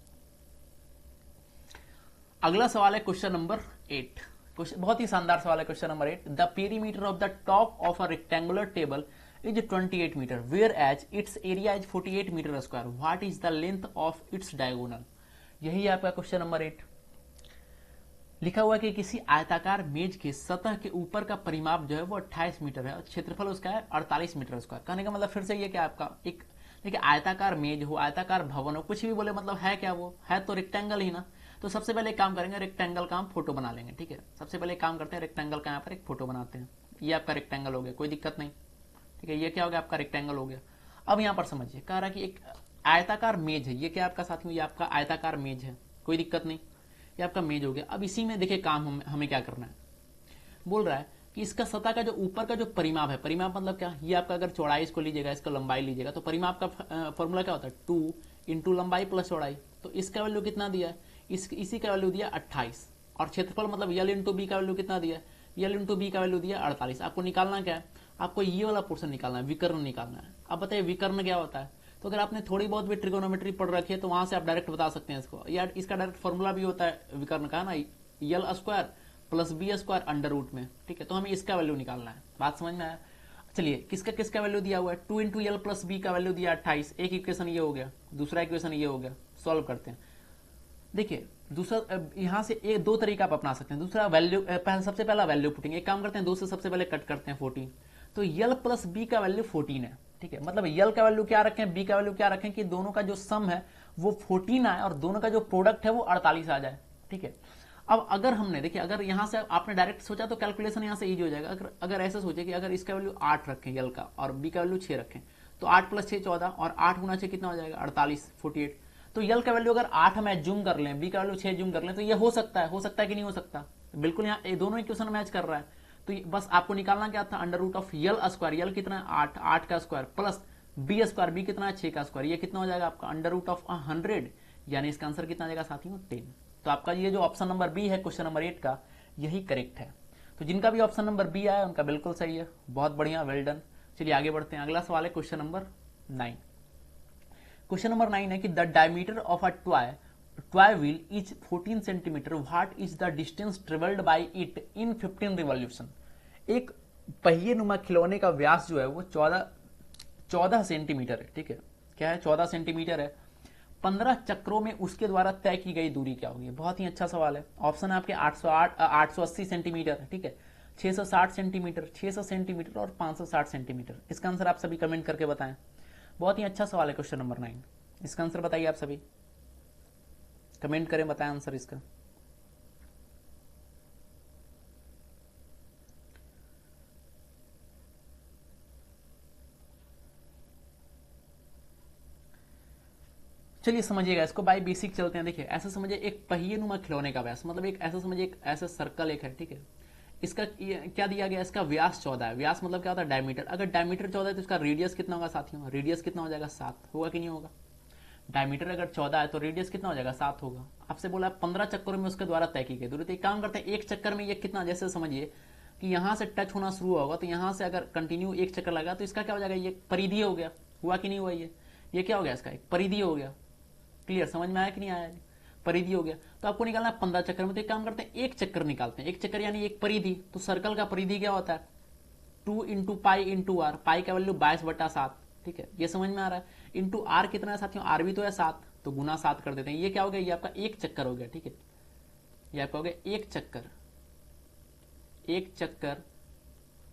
अगला सवाल है क्वेश्चन नंबर 8। बहुत ही शानदार सवाल है question number 8। The perimeter of the top of a rectangular table is 28 metre whereas its area is 48 metre square, what is the length of its diagonal. यही है आपका क्वेश्चन नंबर 8। लिखा हुआ है कि किसी आयताकार मेज के सतह के ऊपर का परिमाप जो है वो 28 मीटर है और क्षेत्रफल उसका है 48 मीटर स्क्वायर। कहने का मतलब फिर से ये क्या आपका एक, देखिए आयताकार मेज हो, आयताकार भवन हो, कुछ भी बोले, मतलब है क्या, वो है तो रेक्टेंगल ही ना। तो सबसे पहले एक काम करेंगे, रेक्टेंगल का हम फोटो बना लेंगे। ठीक है, सबसे पहले काम करते हैं, रेक्टेंगल का यहाँ पर एक फोटो बनाते हैं। ये आपका रेक्टेंगल हो गया, कोई दिक्कत नहीं। ठीक है, ये क्या हो गया आपका रेक्टेंगल हो गया। अब यहाँ पर समझिए, कह रहा है कि एक आयताकार मेज है, ये क्या आपका साथियों, ये आपका आयताकार मेज है, कोई दिक्कत नहीं, ये आपका मेज हो गया। अब इसी में देखिए काम हमें क्या करना है, बोल रहा है कि इसका सतह का जो ऊपर का जो परिमाप है, परिमाप मतलब क्या, ये आपका अगर चौड़ाई इसको लीजिएगा, इसका लंबाई लीजिएगा, तो परिमाप का फॉर्मूला क्या होता है 2 इंटू लंबाई प्लस चौड़ाई। तो इसका वैल्यू कितना दिया है, इसी का वैल्यू दिया 28, और क्षेत्रफल मतलब यल इंटू बी का वैल्यू कितना दिया है, यल इंटू बी का वैल्यू दिया 48। आपको निकालना क्या है, आपको ये वाला पोर्शन निकालना है, विकर्ण निकालना है। अब बताइए विकर्ण क्या होता है, तो अगर आपने थोड़ी बहुत भी ट्रिगोनोमेट्री पढ़ रखी है तो वहां से आप डायरेक्ट बता सकते हैं इसको, या इसका डायरेक्ट फॉर्मूला भी होता है विकर्ण का ना, l square plus B square under root में। ठीक है, तो हमें इसका वैल्यू निकालना है, बात समझ में आया। चलिए किसका किसका वैल्यू दिया हुआ है, 2 इंटू यल प्लस बी का वैल्यू दिया 28, एक इक्वेशन ये हो गया, दूसरा इक्वेशन ये हो गया। सॉल्व करते हैं, देखिए दूसरा यहां से एक दो तरीका आप अपना सकते हैं। दूसरा वैल्यू, सबसे पहला वैल्यू पुटिंग, एक काम करते हैं 2 से सबसे पहले कट करते हैं 14, तो यल प्लस बी का वैल्यू 14 है। ठीक है, मतलब यल का वैल्यू क्या रखें, बी का वैल्यू क्या रखें, कि दोनों का जो सम है वो 14 आए और दोनों का जो प्रोडक्ट है वो 48 आ जाए। ठीक है, अब अगर हमने देखिए, अगर यहां से आपने डायरेक्ट सोचा तो कैलकुलेशन यहां से इजी हो जाएगा। अगर ऐसे सोचे कि अगर इसका वैल्यू 8 रखें यल का और बी का वैल्यू 6 रखें, तो 8 प्लस 6 14, और 8 गुना 6 कितना हो जाएगा 48, 48। तो यल का वैल्यू अगर 8 हम जूम कर लें, बी का वैल्यू 6 जूम कर लें, तो ये हो सकता है कि नहीं हो सकता, बिल्कुल यहाँ दोनों इक्वेशन मैच कर रहा है। तो बस आपको निकालना क्या था, under root of L square, L कितना है 8, 8 का square plus B square, B कितना है 6 का स्क्वायर, ये कितना हो जाएगा आपका अंडर रूट ऑफ 100, यानी इसका आंसर कितना आ जाएगा साथियों 10। तो आपका ये जो ऑप्शन नंबर बी है क्वेश्चन नंबर 8 का, यही करेक्ट है। तो जिनका भी ऑप्शन नंबर बी आया उनका बिल्कुल सही है, बहुत बढ़िया, वेल डन। चलिए आगे बढ़ते हैं, अगला सवाल है क्वेश्चन नंबर 9। क्वेश्चन नंबर 9 है कि the diameter of a toy wheel is 14 centimetre, what is the distance travelled by it in 15 revolution. एक पहिए नुमा खिलौने का व्यास जो है वो 14 सेंटीमीटर है। ठीक है, क्या है 14 सेंटीमीटर है, 15 चक्रों में उसके द्वारा तय की गई दूरी क्या होगी। बहुत ही अच्छा सवाल है। ऑप्शन है आपके 880 सेंटीमीटर है, ठीक है, 660 सेंटीमीटर, 600 सेंटीमीटर और 560 सेंटीमीटर। इसका आंसर आप सभी कमेंट करके बताएं। बहुत ही अच्छा सवाल है क्वेश्चन नंबर 9, इसका आंसर बताइए आप सभी, कमेंट करें, बताएं आंसर इसका। चलिए समझिएगा इसको, बाय बेसिक चलते हैं। देखिए ऐसा समझिए, एक पहिए नुमा खिलौने का व्यास, मतलब एक ऐसा समझिए, एक ऐसा सर्कल एक है। ठीक है, इसका क्या दिया गया, इसका व्यास 14 है। व्यास मतलब क्या होता है डायमीटर, अगर डायमीटर 14 है तो इसका रेडियस कितना होगा साथियों, रेडियस कितना हो जाएगा 7, होगा कि नहीं होगा। डायमीटर अगर 14 है तो रेडियस कितना हो जाएगा 7 होगा। आपसे बोला 15 चक्करों में उसके द्वारा तय की गई दूरी। तो एक काम करते हैं, एक चक्कर में ये कितना, जैसे समझिए कि यहां से टच होना शुरू होगा, तो यहां से अगर कंटिन्यू एक चक्कर लगा तो इसका क्या हो जाएगा, ये परिधि हो गया, हुआ कि नहीं हुआ, ये क्या हो गया, इसका एक परिधि हो गया। क्लियर, समझ में आया कि नहीं आया, परिधि हो गया। तो आपको निकालना है 15 चक्कर में, तो एक काम करते हैं एक चक्कर निकालते हैं, एक चक्कर यानी एक परिधि। तो सर्कल का परिधि क्या होता है 2 इंटू पाई इंटू आर, पाई का वैल्यू 22/7, ठीक है, ये समझ में आ रहा है। इंटू आर कितना है साथियों, आर भी तो है 7, तो गुना 7 कर देते हैं। ये क्या हो गया, ये आपका एक चक्कर हो गया। ठीक है, ये आपका हो गया एक चक्कर, एक चक्कर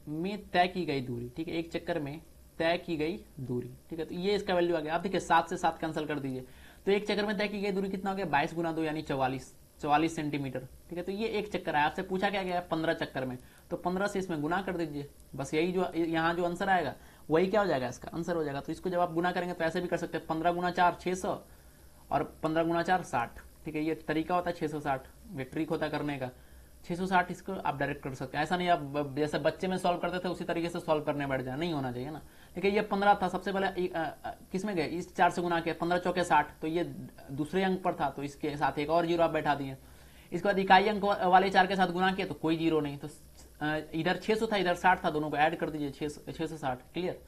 में तय की गई दूरी। ठीक है, एक चक्कर में तय की गई दूरी। ठीक है, तो ये इसका वैल्यू आ गया। आप देखिए 7 से 7 कैंसिल कर दीजिए, तो एक चक्कर में तय की गई दूरी कितना हो गया, 22 गुना 2 यानी 44 सेंटीमीटर। ठीक है, तो ये एक चक्कर है। आपसे पूछा क्या गया, 15 चक्कर में, तो 15 से इसमें गुना कर दीजिए। बस यही जो यहाँ जो आंसर आएगा वही क्या हो जाएगा, इसका आंसर हो जाएगा। तो इसको जब आप गुना करेंगे तो ऐसे भी कर सकते हैं, 15 गुना 4 600 और 15 गुना 4 60। ठीक है, ये तरीका होता है 660, ये ट्रिक होता है करने का। 660 इसको आप डायरेक्ट कर सकते हैं, ऐसा नहीं आप जैसे बच्चे में सॉल्व करते थे उसी तरीके से सॉल्व करने बैठ जाए, नहीं होना चाहिए ना। देखिए ये 15 था, सबसे पहले किस में गए, इस 4 से गुना किया, 15 चौके 60, तो ये दूसरे अंक पर था, तो इसके साथ एक और जीरो आप बैठा दिए। इसके बाद इकाई अंक वाले 4 के साथ गुना किया तो कोई जीरो नहीं, तो इधर 600 था इधर 60 था, दोनों को ऐड कर दीजिए, 660। क्लियर,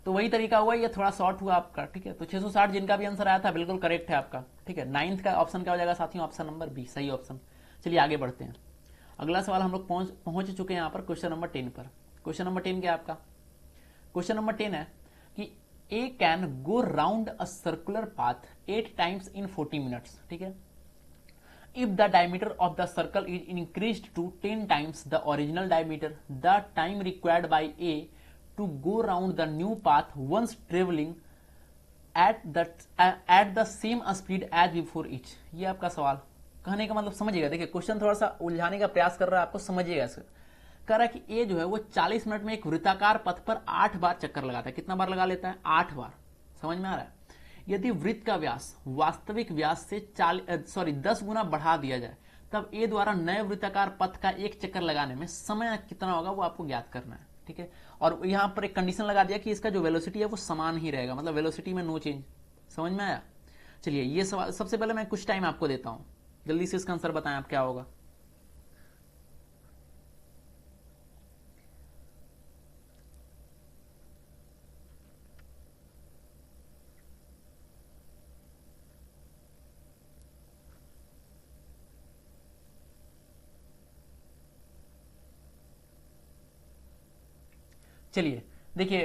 तो वही तरीका हुआ, ये थोड़ा शॉर्ट हुआ आपका। ठीक है, तो 660 जिनका भी आंसर आया था बिल्कुल करेक्ट है आपका। ठीक है, 9th का ऑप्शन क्या हो जाएगा साथियों, ऑप्शन नंबर बी सही ऑप्शन। चलिए आगे बढ़ते हैं। अगला सवाल हम लोग पहुंच चुके हैं यहाँ पर क्वेश्चन नंबर 10 पर। क्वेश्चन नंबर 10 क्या आपका, क्वेश्चन नंबर 10 है कि A can go round a circular path 8 times in 40 minutes. ठीक है, if the diameter of the circle is increased to 10 times the original diameter, the time required by A to go round the new path once traveling at the same speed as before each। ये आपका सवाल, कहने का मतलब समझिएगा। देखिए क्वेश्चन थोड़ा सा उलझाने का प्रयास कर रहा है आपको, समझिएगा इसको। कह रहा है कि ए जो है वो 40 मिनट में एक वृत्ताकार पथ पर 8 बार चक्कर लगाता है। कितना बार लगा लेता है, 8 बार। समझ में आ रहा है। यदि वृत्त का व्यास वास्तविक व्यास से 10 गुना बढ़ा दिया जाए, तब ए द्वारा नए वृत्ताकार पथ का एक चक्कर लगाने में समय कितना होगा वो आपको ज्ञात करना है। ठीक है, और यहां पर एक कंडीशन लगा दिया कि इसका जो वेलोसिटी है वो समान ही रहेगा, मतलब वेलोसिटी में नो चेंज। समझ में आया। चलिए ये सवाल सबसे पहले मैं कुछ टाइम आपको देता हूं, जल्दी से इसका आंसर बताएं आप क्या होगा। चलिए देखिए,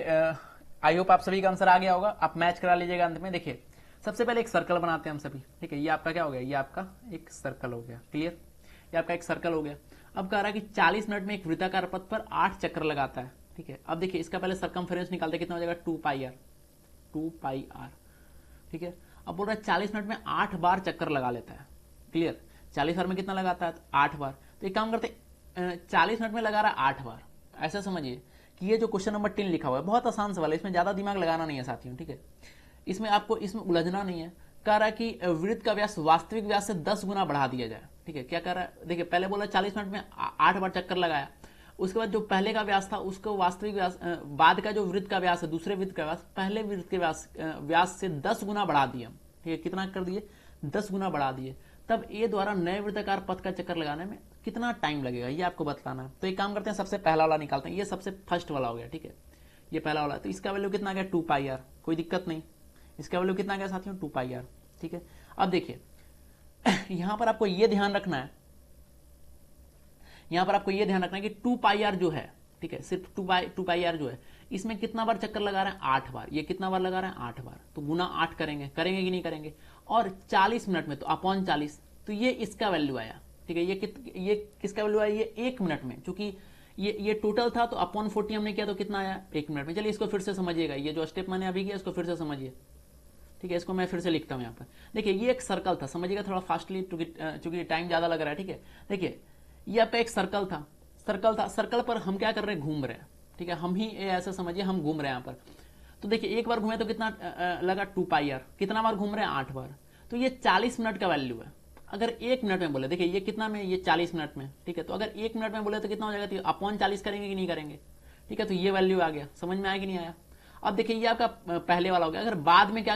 आई होप आप सभी का आंसर आ गया होगा, आप मैच करा लीजिएगा अंत में। देखिए सबसे पहले एक सर्कल बनाते हैं हम सभी। ठीक है, ये आपका क्या हो गया, ये आपका एक सर्कल हो गया। क्लियर, ये आपका एक सर्कल हो गया। अब कह रहा है कि 40 मिनट में एक वृत्ताकार पथ पर 8 चक्कर लगाता है। ठीक है, अब देखिए इसका पहले सरकमफेरेंस निकालते, कितना हो जाएगा, 2 पाई आर, 2 पाई आर। ठीक है, अब बोल रहा है 40 मिनट में 8 बार चक्कर लगा लेता है। क्लियर, 40 बार में कितना लगाता है, 8 बार। तो एक काम करते, 40 मिनट में लगा रहा है 8 बार। ऐसा समझिए कि ये जो क्वेश्चन नंबर 10 लिखा हुआ है बहुत आसान सवाल है, इसमें ज्यादा दिमाग लगाना नहीं है साथियों। ठीक है, इसमें आपको इसमें उलझना नहीं है। कह रहा है कि वृत्त का व्यास वास्तविक व्यास से 10 गुना बढ़ा दिया जाए। ठीक है, क्या कर रहा है, देखिए पहले बोला 40 मिनट में 8 बार चक्कर लगाया, उसके बाद जो पहले का व्यास था उसको वास्तविक व्यास, बाद का जो वृत्त का व्यास है, दूसरे वृत्त का व्यास पहले वृत्त के व्यास से 10 गुना बढ़ा दिया। ठीक है, कितना कर दिए, 10 गुना बढ़ा दिए। तब ए द्वारा नए वृत्ताकार पथ का चक्कर लगाने में कितना टाइम लगेगा ये आपको बताना है। तो एक काम करते हैं, सबसे पहला वाला निकालते हैं, ये सबसे फर्स्ट वाला हो गया। ठीक है, ये पहला वाला, तो इसका वैल्यू कितना आ गया, 2 पाई आर, कोई दिक्कत नहीं। इसका वैल्यू कितना आ गया साथियों, 2 पाई आर। ठीक है, अब देखिए यहां पर आपको ये ध्यान रखना है, यहां पर आपको ये ध्यान रखना है कि 2 पाई आर जो है, ठीक है, सिर्फ 2 पाई आर जो है, इसमें कितना बार चक्कर लगा रहे हैं, 8 बार। ये कितना बार लगा रहे हैं, 8 बार। तो गुना 8 करेंगे कि नहीं करेंगे, और 40 मिनट में तो अपॉन 40, तो ये इसका वैल्यू आया। ठीक है, ये किसका वैल्यू आया, ये 1 मिनट में, क्योंकि ये टोटल था तो अपॉन 40 हमने किया तो कितना आया, 1 मिनट में। चलिए इसको फिर से समझिएगा, ये जो स्टेप मैंने अभी किया इसको फिर से समझिए। ठीक है, इसको मैं फिर से लिखता हूं यहाँ पर। देखिए ये एक सर्कल था, समझिएगा थोड़ा फास्टली चूंकि टाइम ज्यादा लग रहा है। ठीक है, देखिए ये आपका एक सर्कल था, सर्कल पर हम क्या कर रहे हैं, घूम रहे हैं। ठीक है, हम ही ऐसा समझिए हम घूम रहे हैं यहाँ पर। तो देखिए एक बार घूमे तो कितना लगा, 2 पाई आर। कितना बार घूम रहे हैं, 8 बार। तो ये 40 मिनट का वैल्यू है। अगर 1 मिनट में बोले, देखिए ये कितना में, ये 40 मिनट में। ठीक है, तो अगर 1 मिनट में बोले तो कितना हो जाएगा, तो अपॉन 40 करेंगे कि नहीं करेंगे। ठीक है, तो ये वैल्यू आ गया, समझ में आया कि नहीं आया। अब देखिए ये आपका पहले वाला हो गया। अगर बाद में क्या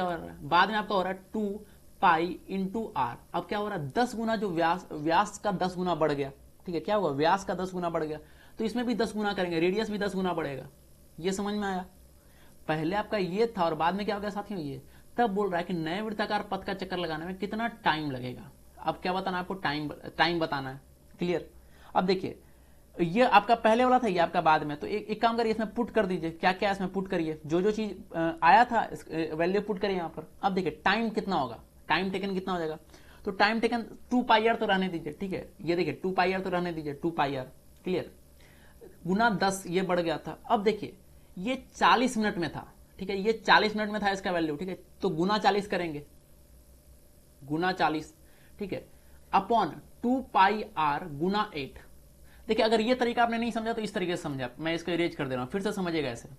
हो रहा है, बाद में आपका हो रहा है 2 पाई इंटू आर। अब क्या हो रहा है, 10 गुना जो व्यास का 10 गुना बढ़ गया। ठीक है, क्या हुआ, व्यास का 10 गुना बढ़ गया, तो इसमें भी 10 गुना करेंगे, रेडियस भी 10 गुना बढ़ेगा। ये समझ में आया। पहले आपका ये था और बाद में क्या हो गया साथियों, ये। तब बोल रहा है कि नए वृत्ताकार पथ का चक्कर लगाने में कितना टाइम लगेगा। अब क्या बताना है आपको, टाइम बताना है। क्लियर, अब देखिए ये आपका पहले वाला था, ये आपका बाद में। तो एक काम करिए, इसमें पुट कर दीजिए, क्या क्या इसमें पुट करिए, जो जो चीज आया था वैल्यू पुट करिए यहाँ पर। अब देखिए टाइम कितना होगा, टाइम टेकन कितना हो जाएगा। तो टाइम टेकन 2 पाई आर तो रहने दीजिए, ठीक है। ये देखिए 2 पाई आर तो रहने दीजिए, 2 पाई आर, क्लियर। गुना 10 ये बढ़ गया था। अब देखिए ये 40 मिनट में था, ठीक है, ये 40 मिनट में था इसका वैल्यू, ठीक है। तो गुना 40 करेंगे, गुना 40, ठीक है, अपॉन 2 पाई आर गुना 8। देखिए अगर ये तरीका आपने नहीं समझा तो इस तरीके से समझा, मैं इसको इरेज कर दे रहा हूं, फिर से समझिएगा ऐसे।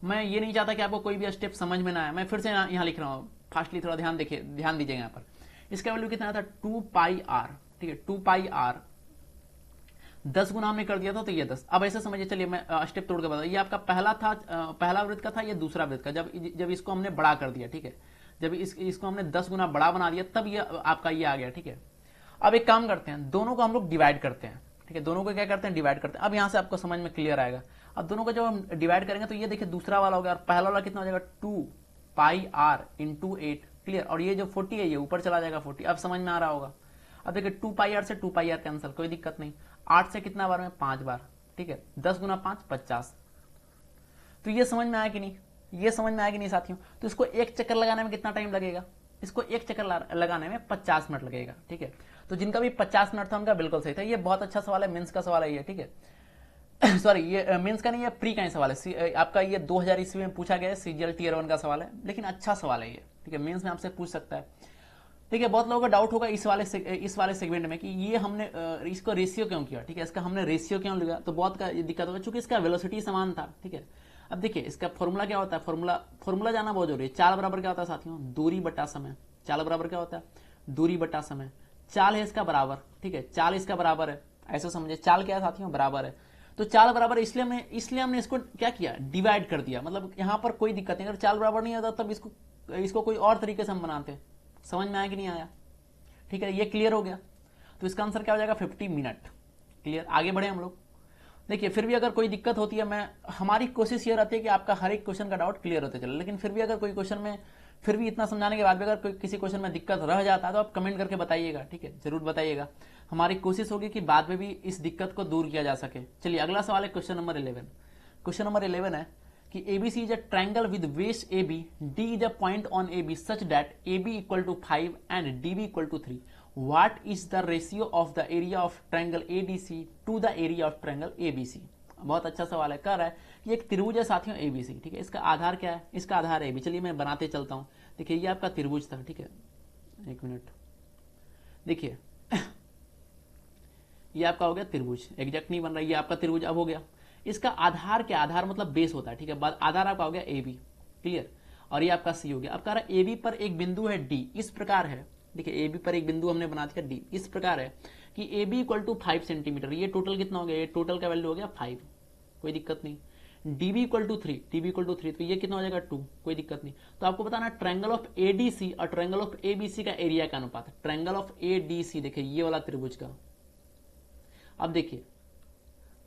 मैं ये नहीं चाहता कि आपको कोई भी स्टेप समझ में ना आए, मैं फिर से यहाँ लिख रहा हूँ फास्टली, थोड़ा ध्यान देखिए, ध्यान दीजिएगा यहाँ पर। इसका वैल्यू कितना था, 2 पाई आर, ठीक है, 2 पाई आर 10 गुना हमने कर दिया था, तो ये 10। अब ऐसे समझिए, चलिए मैं स्टेप तोड़ के बता, ये आपका पहला था, पहला वृत्त का था, ये दूसरा वृत्त का। जब इसको हमने बड़ा कर दिया, ठीक है, जब इसको हमने 10 गुना बड़ा बना दिया, तब ये आपका ये आ गया, ठीक है। अब एक काम करते हैं, दोनों को हम लोग डिवाइड करते हैं, ठीक है, दोनों को क्या करते हैं, डिवाइड करते हैं। अब यहां से आपको समझ में क्लियर आएगा। अब दोनों को जब हम डिवाइड करेंगे तो ये देखिए दूसरा वाला हो गया, और पहला वाला कितना हो जाएगा, 2 पाई आर इंटू 8, क्लियर। और ये जो 40 है ये ऊपर चला जाएगा 40। अब समझ में आ रहा होगा। अब देखिए 2 पाई आर से 2 पाई आर कैंसिल, कोई दिक्कत नहीं। 8 से कितना बार में, 5 बार, ठीक है, 10 गुना 5 50। तो ये समझ में आया कि नहीं, ये समझ में आया कि नहीं साथियों। तो इसको एक चक्कर लगाने में कितना टाइम लगेगा, इसको एक चक्कर लगाने में 50 मिनट लगेगा, ठीक है। तो जिनका भी 50 मिनट था उनका बिल्कुल सही था। ये बहुत अच्छा सवाल है, मेंस का सवाल है ये, ठीक है। सॉरी ये मेंस का नहीं है, प्री का ही सवाल है आपका। ये 2000 ईस्वी में पूछा गया है, सीजीएल टीयर 1 का सवाल है, लेकिन अच्छा सवाल है ये, ठीक है, मेंस में आपसे पूछ सकता है। ठीक है, बहुत लोगों का डाउट होगा इस वाले सेगमेंट में कि ये हमने इसको रेशियो क्यों किया, ठीक है, इसका हमने रेशियो क्यों लिया। तो बहुत का दिक्कत होगा, चूंकि इसका वेलोसिटी समान था, ठीक है। अब देखिए इसका फॉर्मूला क्या होता है, फॉर्मूला जाना बहुत जरूरी है। चाल बराबर क्या होता है साथियों, दूरी बटा समय। चाल बराबर क्या होता है, दूरी बटा समय। चाल है इसका बराबर, ठीक है, चाल इसका बराबर है, ऐसा समझे। चाल क्या है साथियों, बराबर है। तो चाल बराबर इसलिए हमने इसको क्या किया, डिवाइड कर दिया। मतलब यहां पर कोई दिक्कत नहीं, अगर चाल बराबर नहीं होता तब इसको कोई और तरीके से हम बनाते। समझ में आया कि नहीं आया, ठीक है, ये क्लियर हो गया। तो इसका आंसर क्या हो जाएगा, 50 मिनट, क्लियर। आगे बढ़े हम लोग। देखिए फिर भी अगर कोई दिक्कत होती है, हमारी कोशिश ये रहती है कि आपका हर एक क्वेश्चन का डाउट क्लियर होते चले, लेकिन फिर भी अगर कोई क्वेश्चन में, फिर भी इतना समझाने के बाद भी अगर किसी क्वेश्चन में दिक्कत रह जाता है तो आप कमेंट करके बताइएगा, ठीक है, जरूर बताइएगा। हमारी कोशिश होगी कि बाद में भी इस दिक्कत को दूर किया जा सके। चलिए अगला सवाल है क्वेश्चन नंबर 11। क्वेश्चन नंबर 11 है कि ABC is a triangle with base AB, D is a point on AB such that AB equal to 5 and DB equal to 3. What is the ratio of the area of triangle ADC to the area of triangle ABC? बहुत अच्छा सवाल है। कह रहा है कि एक त्रिभुज है साथियों ABC, ठीक है, इसका आधार क्या है, इसका आधार AB। चलिए मैं बनाते चलता हूं। देखिए ये आपका त्रिभुज था, ठीक है, एक मिनट, देखिए ये आपका हो गया त्रिभुज, एग्जैक्ट नहीं बन रहा, ये आपका त्रिभुज अब हो गया। इसका आधार क्या, आधार मतलब बेस होता है, ठीक है, बाद आधार आपका हो गया AB, क्लियर। और ये आपका C हो गया। अब कह रहा है AB पर एक बिंदु है D, इस प्रकार है, देखिए AB पर एक बिंदु हमने बना दिया D, इस प्रकार है कि AB इक्वल टू 5 सेंटीमीटर। ये टोटल कितना हो गया, ये टोटल का वैल्यू हो गया 5, कोई दिक्कत नहीं। DB equal to 3, DB equal to 3, तो ये कितना हो जाएगा 2, कोई दिक्कत नहीं। तो आपको बताना ट्रायंगल ऑफ ADC और ट्रायंगल ऑफ ABC का एरिया का अनुपात है। ट्रायंगल ऑफ ADC देखिए ये वाला त्रिभुज का। अब देखिए,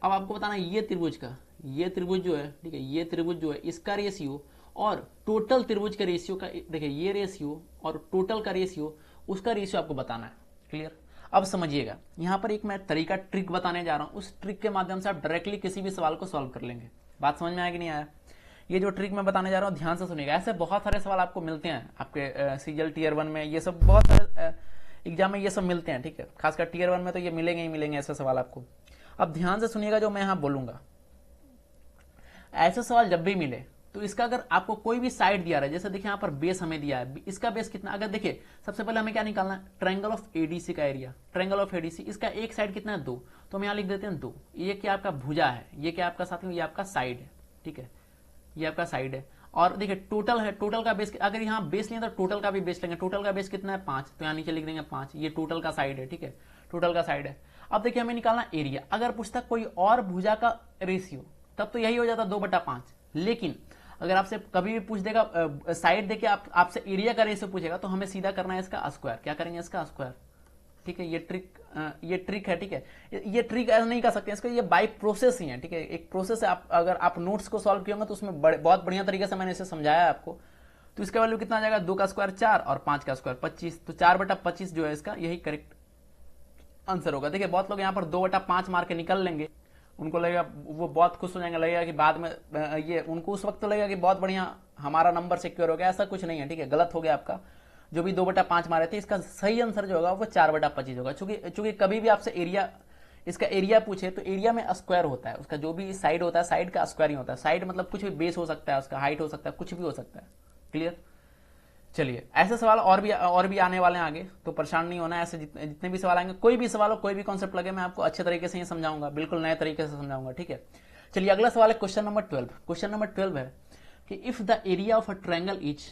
अब आपको बताना ये त्रिभुज का, ये त्रिभुज जो है, ठीक है, ये त्रिभुज जो है इसका रेशियो और टोटल त्रिभुज के रेशियो का, देखिए ये रेशियो और टोटल का रेशियो, उसका रेशियो आपको बताना है, क्लियर। अब समझिएगा, यहां पर एक मैं तरीका ट्रिक बताने जा रहा हूं, उस ट्रिक के माध्यम से आप डायरेक्टली किसी भी सवाल को सॉल्व कर लेंगे। बात समझ में आया कि नहीं आया। ये जो ट्रिक मैं बताने जा रहा हूं ध्यान से सुनिएगा। ऐसे बहुत सारे सवाल आपको मिलते हैं आपके सीजीएल टीयर 1 में, ये सब बहुत सारे एग्जाम में ये सब मिलते हैं, ठीक है, खासकर टीयर 1 में तो ये मिलेंगे ही मिलेंगे ऐसे सवाल आपको। अब ध्यान से सुनिएगा जो मैं यहां बोलूंगा। ऐसे सवाल जब भी मिले तो इसका अगर आपको कोई भी साइड दिया रहा है, जैसे देखिए यहां पर बेस हमें दिया है, इसका बेस कितना, अगर देखिए सबसे पहले हमें क्या निकालना है, ट्रायंगल ऑफ एडीसी का एरिया। ट्रायंगल ऑफ एडीसी, इसका एक साइड कितना है 2, तो हम यहां लिख देते हैं 2। ये क्या आपका भुजा है, ये क्या आपका साथियों, ये आपका साइड है, ठीक है, ये आपका साइड है। और देखिए टोटल है, टोटल का बेस, अगर यहाँ बेस लिया तो टोटल का भी बेस लेंगे। टोटल का बेस कितना है 5, तो यहाँ नीचे लिख देंगे 5। ये टोटल का साइड है, ठीक है, टोटल का साइड है। अब देखिए हमें निकालना एरिया। अगर पूछता कोई और भुजा का रेशियो तब तो यही हो जाता 2/5, लेकिन अगर आपसे कभी भी पूछ देगा साइड देके आपसे एरिया का रेशियो पूछेगा तो हमें सीधा करना है इसका स्क्वायर। क्या करेंगे, इसका स्क्वायर, ठीक है। ये ट्रिक है, ठीक है। ये ट्रिक ऐसा नहीं कर सकते इसको, ये बाय प्रोसेस ही है, ठीक है, एक प्रोसेस है। अगर आप नोट्स को सॉल्व किए तो उसमें बहुत बढ़िया तरीके से मैंने इसे समझाया आपको। तो इसका वैल्यू कितना आ जाएगा, 2 का स्क्वायर 4 और 5 का स्क्वायर 25, तो 4/25 जो है इसका यही करेक्ट आंसर होगा। देखिए बहुत लोग यहाँ पर 2/5 मार के निकल लेंगे, उनको लगेगा, वो बहुत खुश हो जाएंगे, लगेगा कि बाद में ये उनको उस वक्त तो लगेगा कि बहुत बढ़िया हमारा नंबर सिक्योर हो गया। ऐसा कुछ नहीं है, ठीक है, गलत हो गया आपका। जो भी 2/5 मारे थे, इसका सही आंसर जो होगा वो 4/25 होगा। चूंकि चूंकि कभी भी आपसे एरिया, इसका एरिया पूछे तो एरिया में स्क्वायर होता है, उसका जो भी साइड होता है साइड का स्क्वायर ही होता है। साइड मतलब कुछ भी बेस हो सकता है, उसका हाइट हो सकता है, कुछ भी हो सकता है। क्लियर। चलिए, ऐसे सवाल और भी आने वाले हैं आगे, तो परेशान नहीं होना है। ऐसे जितने भी सवाल आएंगे, कोई भी सवाल हो, कोई भी कॉन्सेप्ट लगे, मैं आपको अच्छे तरीके से ही समझाऊंगा, बिल्कुल नए तरीके से समझाऊंगा, ठीक है। चलिए, अगला सवाल है क्वेश्चन नंबर 12। क्वेश्चन नंबर 12 है कि if the area of a triangle is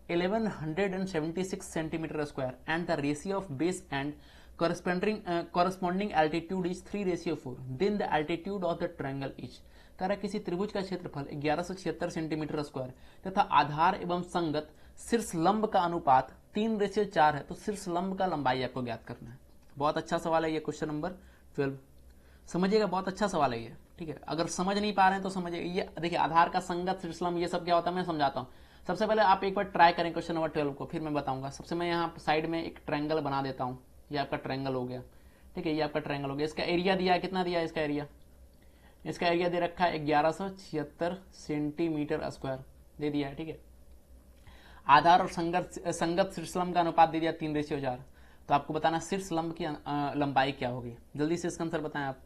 1176 centimetre square and the ratio of base and corresponding altitude is 3:4, then the altitude of the triangle is। कह रहा है किसी त्रिभुज का क्षेत्रफल 1176 सेंटीमीटर स्क्वायर तथा आधार एवं संगत शीर्ष लंब का अनुपात 3:4 है, तो शीर्ष लंब का लंबाई आपको ज्ञात करना है। बहुत अच्छा सवाल है ये क्वेश्चन नंबर 12, समझिएगा, बहुत अच्छा सवाल है ये, ठीक है। अगर समझ नहीं पा रहे हैं तो समझिए, ये देखिए आधार का संगत शीर्ष लंब ये सब क्या होता है मैं समझाता हूँ। सबसे पहले आप एक बार ट्राई करें क्वेश्चन नंबर 12 को, फिर मैं बताऊंगा। सबसे मैं यहाँ साइड में एक ट्रायंगल बना देता हूँ, ये आपका ट्रायंगल हो गया, ठीक है, ये आपका ट्रायंगल हो गया। इसका एरिया दिया है, कितना दिया है इसका एरिया? इसका एरिया दे रखा है 1176 सेंटीमीटर स्क्वायर दे दिया है, ठीक है। आधार और संगत शीर्ष लंब का अनुपात दे दिया 3:4। तो आपको बताना शीर्ष लंब की लंबाई क्या होगी, जल्दी से इसका आंसर बताएं आप।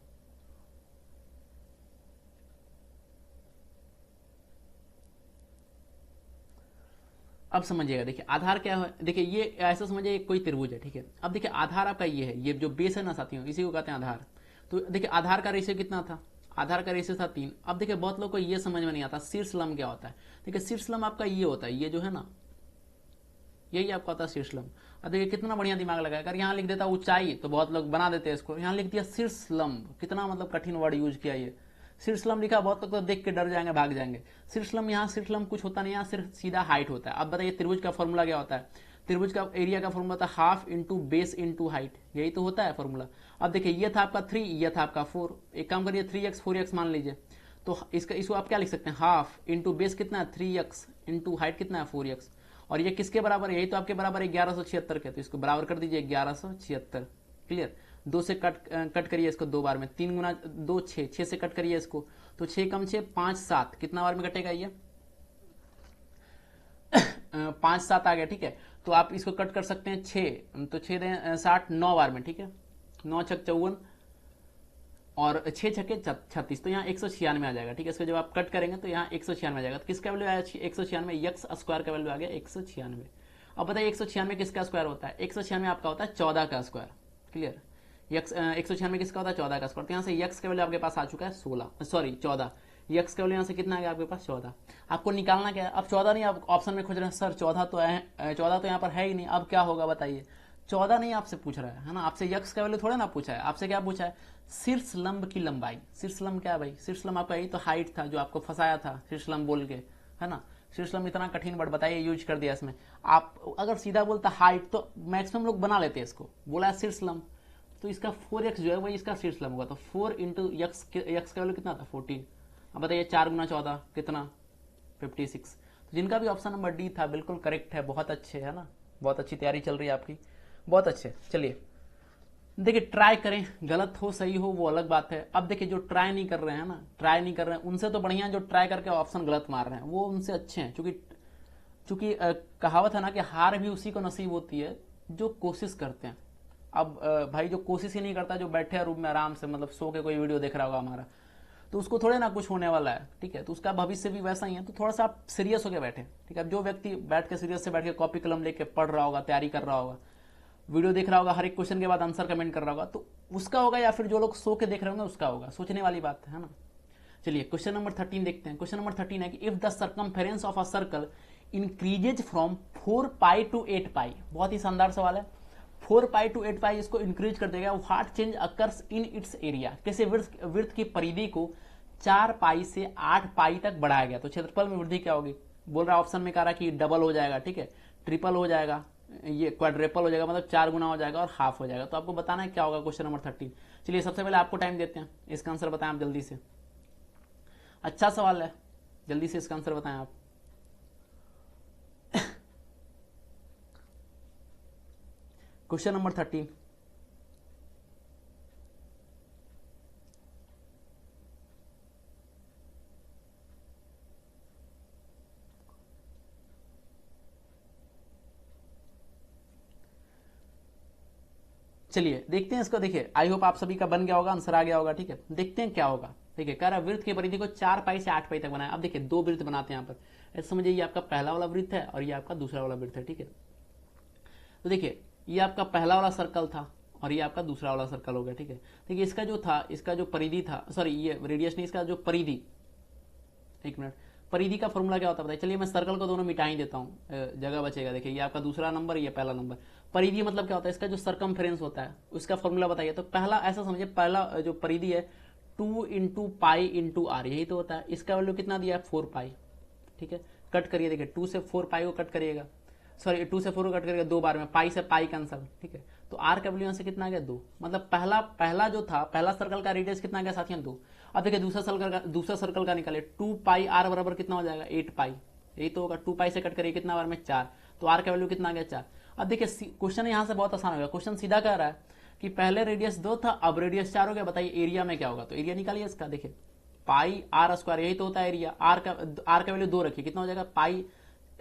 अब समझिएगा, देखिए आधार क्या है, देखिए ये ऐसा समझिए कोई त्रिभुज है, ठीक है। अब देखिए आधार आपका ये है, ये जो बेस है ना साथियों, इसी को कहते हैं आधार। तो देखिए आधार का रेशियो कितना था? आधार का रेशियो था 3। अब देखिए बहुत लोग को ये समझ में नहीं आता शीर्ष लंब क्या होता है। देखिए शीर्ष लंब आपका ये होता है, ये जो है ना, यही आपका होता है शीर्ष लंब। अब देखिए कितना बढ़िया दिमाग लगाया, अगर यहाँ लिख देता ऊंचाई तो बहुत लोग बना देते हैं इसको, यहाँ लिख दिया शीर्ष लंब, कितना मतलब कठिन वर्ड यूज किया ये। शीर्ष लंब लिखा, बहुत लोग तो देख के डर जाएंगे, भाग जाएंगे। शीर्ष लंब, यहाँ शीर्ष लंब कुछ होता नहीं, यहाँ सिर्फ सीधा हाइट होता है। अब बताइए त्रिभुज का फॉर्मूला क्या होता है? त्रिभुज का एरिया का फॉर्मूला था half into base into height, यही तो होता है फॉर्मूला। अब देखिए ये था आपका 3, ये था आपका 4, एक काम करिए 3x 4x मान लीजिए, तो इसको आप क्या लिख सकते हैं? हाफ इंटू बेस कितना है 3x इंटू हाइट कितना है 4x, और ये किसके बराबर है? यही तो आपके बराबर है 1176 के, तो इसको बराबर कर दीजिए 1176। क्लियर। 2 से कट करिए इसको 2 बार में, 3 गुना 2 6, 6 से कट करिए इसको, तो 6 कम 6 5 7, कितना बार में कटेगा ये? 5 7 आ गया, ठीक है। तो आप इसको कट कर सकते हैं 6, तो 6 दें 60, 9 बार में, ठीक है। 9 छक 54 और 6 छके 36, तो यहाँ 196 आ जाएगा, ठीक है। इसको जब आप कट करेंगे तो यहाँ 196 आ जाएगा। तो किसका वैल्यू आया? 196, यक्स स्क्वायर का वैल्यू आ गया 196। अब बताइए 196 किसका स्क्वायर होता है? 196 आपका होता है 14 का स्क्वायर। क्लियर। यक्स 196 किसका होता है? 14 का स्क्वायर। तो यहाँ से यक्स का वैल्यू आपके पास आ चुका है 14। यक्स का वैल्यू यहाँ से कितना आ गया आपके पास? 14। आपको निकालना क्या है? अब 14 नहीं, आप ऑप्शन में खोज रहे हैं सर 14 तो है, 14 तो यहाँ पर है ही नहीं, अब क्या होगा बताइए। 14 नहीं आपसे पूछ रहा है ना, आपसे यक्स का वैल्यू थोड़ा ना पूछा है, आपसे क्या पूछा है? शीर्ष लंब की लंबाई। शीर्ष लंब क्या है भाई? शीर्ष लंब आपका यही तो हाइट था जो आपको फंसाया था शीर्ष लंब बोल के, है ना। शीर्ष लंब इतना कठिन वर्ड बताइए यूज कर दिया इसमें। आप अगर सीधा बोलता हाइट तो मैक्सिमम लोग बना लेते हैं इसको, बोला शीर्ष लंब, तो इसका 4x जो है वही इसका शीर्ष लंब होगा। तो 4 इंटू यक्स का वैल्यू कितना था? 14। अब बताइए 4 गुना 14 कितना? 56। तो जिनका भी ऑप्शन नंबर डी था बिल्कुल करेक्ट है, बहुत अच्छे है ना, बहुत अच्छी तैयारी चल रही है आपकी, बहुत अच्छे। चलिए देखिए ट्राई करें, गलत हो सही हो वो अलग बात है। अब देखिए जो ट्राई नहीं कर रहे हैं ना, ट्राई नहीं कर रहे हैं उनसे तो बढ़िया जो ट्राई करके ऑप्शन गलत मार रहे हैं, वो उनसे अच्छे हैं। चूंकि कहावत है ना कि हार भी उसी को नसीब होती है जो कोशिश करते हैं। अब भाई जो कोशिश ही नहीं करता, जो बैठे है रूम में आराम से, मतलब सो के कोई वीडियो देख रहा होगा हमारा, तो उसको थोड़े ना कुछ होने वाला है, ठीक है। तो उसका भविष्य भी वैसा ही है, तो थोड़ा सा आप सीरियस होकर बैठे, ठीक है। जो व्यक्ति बैठ के सीरियस से बैठ के कॉपी कलम लेके पढ़ रहा होगा, तैयारी कर रहा होगा, वीडियो देख रहा होगा, हर एक क्वेश्चन के बाद आंसर कमेंट कर रहा होगा, तो उसका होगा, या फिर जो लोग सो के देख रहे होंगे उसका होगा। सोचने वाली बात है ना। चलिए क्वेश्चन नंबर 13 देखते हैं। क्वेश्चन नंबर 13 है कि if the circumference of a circle increases from 4 pi to 8 pi, बहुत ही शानदार सवाल है। 4 पाई टू 8 पाई इसको इंक्रीज कर देगा, what change occurs in its area, कैसे वृत्त की परिधि को 4 पाई से 8 पाई तक बढ़ाया गया, तो क्षेत्रफल में वृद्धि क्या होगी? बोल रहा ऑप्शन में कह रहा कि डबल हो जाएगा, ठीक है, ट्रिपल हो जाएगा, ये क्वाड्रेपल हो जाएगा, मतलब 4 गुना हो जाएगा और हाफ हो जाएगा। तो आपको बताना है क्या होगा क्वेश्चन नंबर 13। चलिए सबसे पहले आपको टाइम देते हैं, इसका आंसर बताएं आप जल्दी से। अच्छा सवाल है, जल्दी से इसका आंसर बताएं आप। Question number 13। चलिए देखते हैं इसको। देखिए आई होप आप सभी का बन गया होगा, आंसर आ गया होगा। ठीक है, देखते हैं क्या होगा। देखिए कह रहा है वृत्त की परिधि को 4 पाई से 8 पाई तक बनाया। अब देखिए दो वृत्त बनाते हैं यहाँ पर। ऐसे समझिए ये आपका पहला वाला वृत्त है और ये आपका दूसरा वाला वृत्त है। ठीक है, तो देखिए ये आपका पहला वाला सर्कल था और ये आपका दूसरा वाला सर्कल हो गया। ठीक है, देखिए इसका जो था, इसका जो परिधि था, सॉरी ये रेडियस नहीं, इसका जो परिधि, एक मिनट, परिधि का फॉर्मूला क्या होता है बताइए। चलिए मैं सर्कल को दोनों मिटा ही देता हूँ, जगह बचेगा। देखिए ये आपका दूसरा नंबर, ये पहला नंबर। परिधि मतलब क्या होता है, इसका जो सरकमफ्रेंस होता है उसका फॉर्मूला बताइए। तो पहला ऐसा समझिए, पहला जो परिधि है 2 इंटू पाई इंटू आर, यही तो होता है। इसका वैल्यू कितना दिया है 4 पाई। ठीक है, कट करिए, देखिए 2 से 4 पाई को कट करिएगा, सॉरी 2 से 4 को कट करिएगा 2 बार में, पाई से पाई कैंसल। ठीक है, तो आर का वैल्यू यहाँ से कितना आ गया 2, मतलब पहला जो था, पहला सर्कल का रेडियस कितना गया साथियों 2। अब देखिए दूसरा सर्कल का निकाले, 2 पाई आर बराबर कितना हो जाएगा 8 पाई, यही तो होगा। 2 पाई से कट करिए कितना बार में 4, तो आर का वैल्यू कितना आ गया 4। अब देखिए क्वेश्चन यहाँ से बहुत आसान हो गया। क्वेश्चन सीधा कह रहा है कि पहले रेडियस 2 था, अब रेडियस 4 हो गया, बताइए एरिया में क्या होगा। तो एरिया निकालिए इसका। देखिए पाई आर स्क्वायर, यही तो होता है एरिया। आर का वैल्यू 2 रखिए, कितना हो जाएगा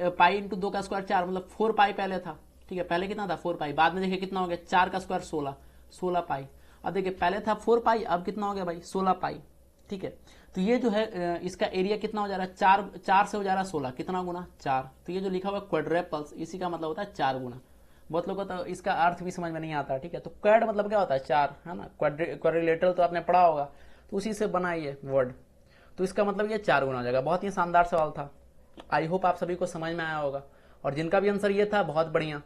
पाई इंटू 2 का स्क्वायर 4, मतलब 4 पाई पहले था। ठीक है, पहले कितना था 4 पाई, बाद में देखिए कितना हो गया 4 का स्क्वायर 16 पाई। अब देखिए पहले था 4 पाई, अब कितना हो गया भाई 16 पाई। ठीक है, तो ये जो है इसका एरिया कितना हो जा रहा है 4 से हो जा रहा है 16, कितना गुना 4। तो ये जो लिखा हुआ है क्वाड्रेपल्स, इसी का मतलब होता है 4 गुना। बहुत लोगों को तो इसका अर्थ भी समझ में नहीं आता। ठीक है, तो क्वाड मतलब क्या होता है 4, है ना। क्वाड्रिलेटरल तो आपने पढ़ा होगा, तो उसी से बना ये वर्ड। तो इसका मतलब ये 4 गुना हो जाएगा। बहुत ही शानदार सवाल था, आई होप आप सभी को समझ में आया होगा। और जिनका भी आंसर ये था बहुत बढ़िया,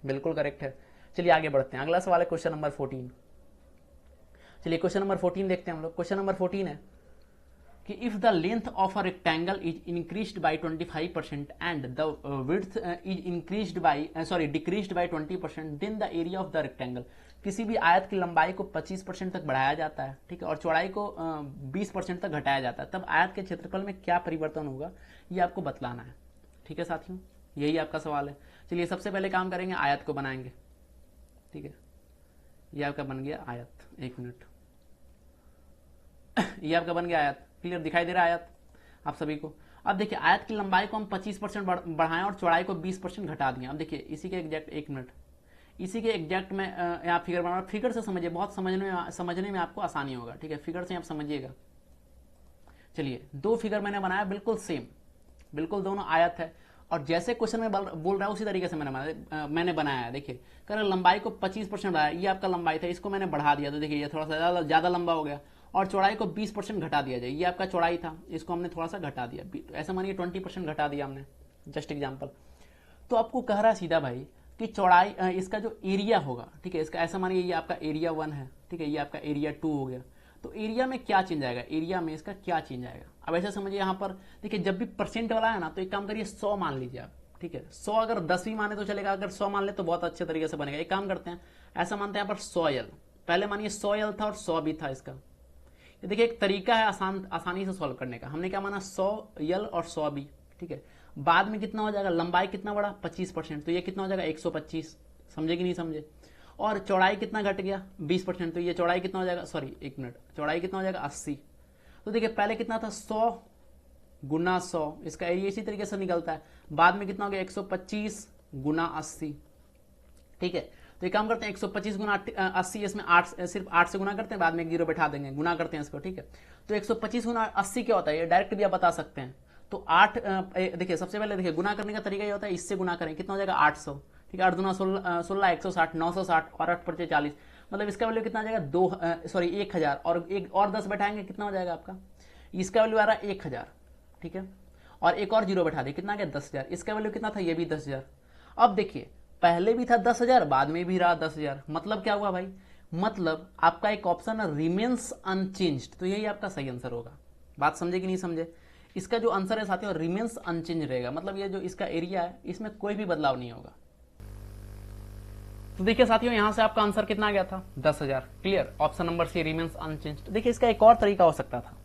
बिल्कुल करेक्ट है। चलिए आगे बढ़ते हैं, अगला सवाल है क्वेश्चन नंबर 14। चलिए क्वेश्चन नंबर 14 देखते हैं हम लोग। क्वेश्चन नंबर 14 है कि if the length of a rectangle is increased by 25% and the width is increased by decreased by 20%, then the area of the rectangle. किसी भी आयत की लंबाई को 25% तक बढ़ाया जाता है, ठीक है, और चौड़ाई को 20% तक घटाया जाता है, तब आयत के क्षेत्रफल में क्या परिवर्तन होगा, ये आपको बतलाना है। ठीक है साथियों, यही आपका सवाल है। चलिए सबसे पहले काम करेंगे, आयत को बनाएंगे। ठीक है, ये आपका बन गया आयत, एक मिनट, ये आपका बन गया आयत। क्लियर दिखाई दे रहा है आयत आप सभी को। अब देखिए आयत की लंबाई को हम 25% बढ़ाएं और चौड़ाई को 20% घटा दिए। अब देखिए इसी के एग्जैक्ट, एक मिनट, इसी के एग्जैक्ट में यहाँ फिगर बना, फिगर से समझिए, बहुत समझने में आपको आसानी होगा। ठीक है, फिगर से आप समझिएगा। चलिए दो फिगर मैंने बनाया बिल्कुल सेम, बिल्कुल दोनों आयत है, और जैसे क्वेश्चन में बोल रहा है उसी तरीके से मैंने बनाया है। देखिए कर लंबाई को 25% बढ़ाया, ये आपका लंबाई था, इसको मैंने बढ़ा दिया, तो देखिए ये थोड़ा सा ज्यादा लंबा हो गया, और चौड़ाई को 20% घटा दिया जाए। ये आपका चौड़ाई था, इसको हमने थोड़ा सा घटा दिया, ऐसा मानिए 20% घटा दिया हमने, जस्ट एग्जाम्पल। तो आपको कह रहा है सीधा भाई कि चौड़ाई, इसका जो एरिया होगा, ठीक है, इसका ऐसा मानिए ये आपका एरिया 1 है, ठीक है, ये आपका एरिया 2 हो गया, तो एरिया में क्या चेंज आएगा, एरिया में इसका क्या चेंज आएगा। अब ऐसे समझिए यहाँ पर देखिए जब भी परसेंट वाला है ना, तो एक काम करिए 100 मान लीजिए आप। ठीक है, 100 अगर 10 भी माने तो चलेगा, अगर 100 मान ले तो बहुत अच्छे तरीके से बनेगा। एक काम करते हैं, ऐसा मानते हैं यहाँ पर 100 यल, पहले मानिए 100 यल था और 100 भी था इसका। ये देखिए एक तरीका है आसानी से सॉल्व करने का। हमने क्या माना 100 यल और 100 भी, ठीक है। बाद में कितना हो जाएगा, लंबाई कितना बढ़ा 25%, तो ये कितना हो जाएगा 125, समझे कि नहीं समझे। और चौड़ाई कितना घट गया 20%, तो ये चौड़ाई कितना हो जाएगा, सॉरी एक मिनट, चौड़ाई कितना हो जाएगा 80। तो देखिए पहले कितना था 100 गुना 100, इसका एरिया इसी तरीके से निकलता है। बाद में कितना हो गया 125 गुना 80। ठीक है, तो एक काम करते हैं 125 गुना 80, इसमें 8 सिर्फ 8 से गुना करते हैं, बाद में 0 बैठा देंगे, गुना करते हैं इसको। ठीक है, तो 125 गुना 80 क्या होता है, ये डायरेक्ट भी आप बता सकते हैं। तो 8, देखिए सबसे पहले देखिए गुना करने का तरीका ये होता है, इससे गुना करें, कितना हो जाएगा 800। ठीक है, 8 दूना 16, 160, 960 और 8 × 40, मतलब इसका वैल्यू कितना आ जाएगा 1000, और एक और 10 बैठाएंगे कितना हो जाएगा आपका, इसका वैल्यू आ रहा है 1000। ठीक है, और एक और 0 बैठा दे, कितना आ गया 10000, इसका वैल्यू कितना था, ये भी 10000। अब देखिए पहले भी था 10000, बाद में भी रहा 10000, मतलब क्या हुआ भाई, मतलब आपका एक ऑप्शन है रिमेन्स अनचेंज्ड, तो यही आपका सही आंसर होगा। बात समझे कि नहीं समझे। इसका जो आंसर है साथियों रिमेन्स अनचेंज रहेगा, मतलब ये जो इसका एरिया है इसमें कोई भी बदलाव नहीं होगा। तो देखिए साथियों यहां से आपका आंसर कितना आ गया था 10000। Clear, option number C remains unchanged. देखिए इसका एक और तरीका हो सकता था,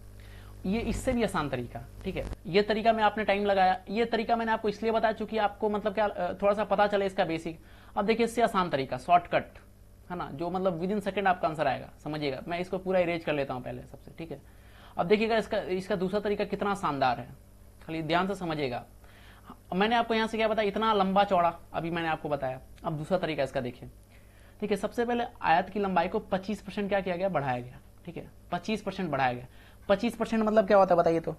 ये इससे भी आसान तरीका। ठीक है, ये तरीका में आपने टाइम लगाया, ये तरीका मैंने आपको इसलिए बताया चूंकि आपको मतलब क्या थोड़ा सा पता चले इसका बेसिक। अब देखिए इससे आसान तरीका, शॉर्टकट है ना, जो मतलब विद इन सेकंड आपका आंसर आएगा, समझिएगा। मैं इसको पूरा इरेज कर लेता हूं पहले सबसे। ठीक है, अब देखिएगा इसका दूसरा तरीका कितना शानदार है, खाली ध्यान से समझिएगा। मैंने आपको यहां से क्या बताया, इतना लंबा चौड़ा अभी मैंने आपको बताया। अब दूसरा तरीका इसका देखिए, ठीक है, सबसे पहले आयत की लंबाई को 25% क्या किया गया, बढ़ाया गया। ठीक है, 25% बढ़ाया गया। 25% मतलब क्या होता है बताइए तो?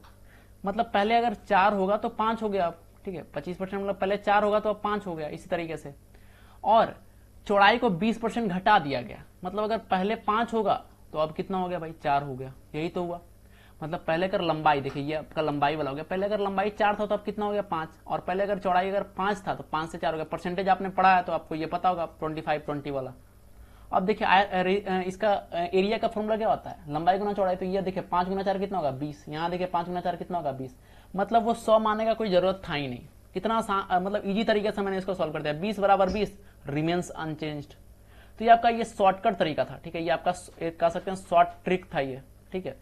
मतलब पहले अगर 4 होगा तो 5 हो गया अब। ठीक है, 25% मतलब पहले 4 होगा तो अब 5 हो गया, इसी तरीके से। और चौड़ाई को 20% घटा दिया गया, मतलब अगर पहले 5 होगा तो अब कितना हो गया भाई, 4 हो गया। यही तो हुआ। मतलब पहले अगर लंबाई, देखिए ये आपका लंबाई वाला हो गया, पहले अगर लंबाई 4 था तो अब कितना हो गया, 5। और पहले अगर चौड़ाई अगर 5 था तो 5 से 4 हो गया। परसेंटेज आपने पढ़ा है तो आपको ये पता होगा, 25-20 वाला। अब देखिए इसका एरिया का फॉर्मूला क्या होता है, लंबाई गुना चौड़ाई। तो ये देखिए 5 गुना 4 कितना होगा, 20। यहाँ देखिए 5 गुना 4 कितना होगा, 20। मतलब वो 100 मानने का कोई जरूरत था ही नहीं। कितना मतलब इजी तरीके से मैंने इसको सॉल्व कर दिया। 20 बराबर 20 रिमेन्स अनचेंज्ड। तो ये आपका ये शॉर्टकट तरीका था। ठीक है, ये आपका कह सकते हैं शॉर्ट ट्रिक था ये। ठीक है,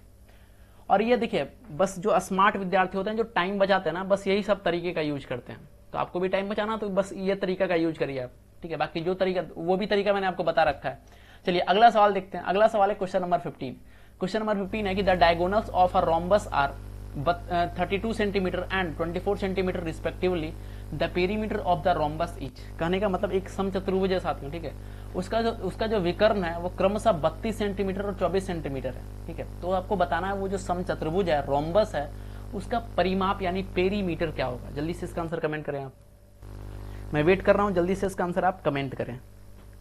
और ये देखिए बस जो स्मार्ट विद्यार्थी होते हैं, जो टाइम बचाते हैं ना, बस यही सब तरीके का यूज करते हैं। तो आपको भी टाइम बचाना तो बस ये तरीका का यूज करिए आप। ठीक है, बाकी जो तरीका, वो भी तरीका मैंने आपको बता रखा है। चलिए अगला सवाल देखते हैं। अगला सवाल है क्वेश्चन नंबर 15। क्वेश्चन नंबर 15 है कि the diagonals of a rhombus are 32 centimetre and 24 centimetre respectively, the perimeter of the rhombus each. कहने का मतलब एक समचतुर्भुज है साथियों। ठीक है, उसका जो विकर्ण है वो क्रमशः 32 सेंटीमीटर और 24 सेंटीमीटर है। ठीक है, तो आपको बताना है वो जो समचतुर्भुज है, रोम्बस है, उसका परिमाप यानी पेरीमीटर क्या होगा। जल्दी से इसका आंसर कमेंट करें आप। मैं वेट कर रहा हूं, जल्दी से इसका आंसर आप कमेंट करें।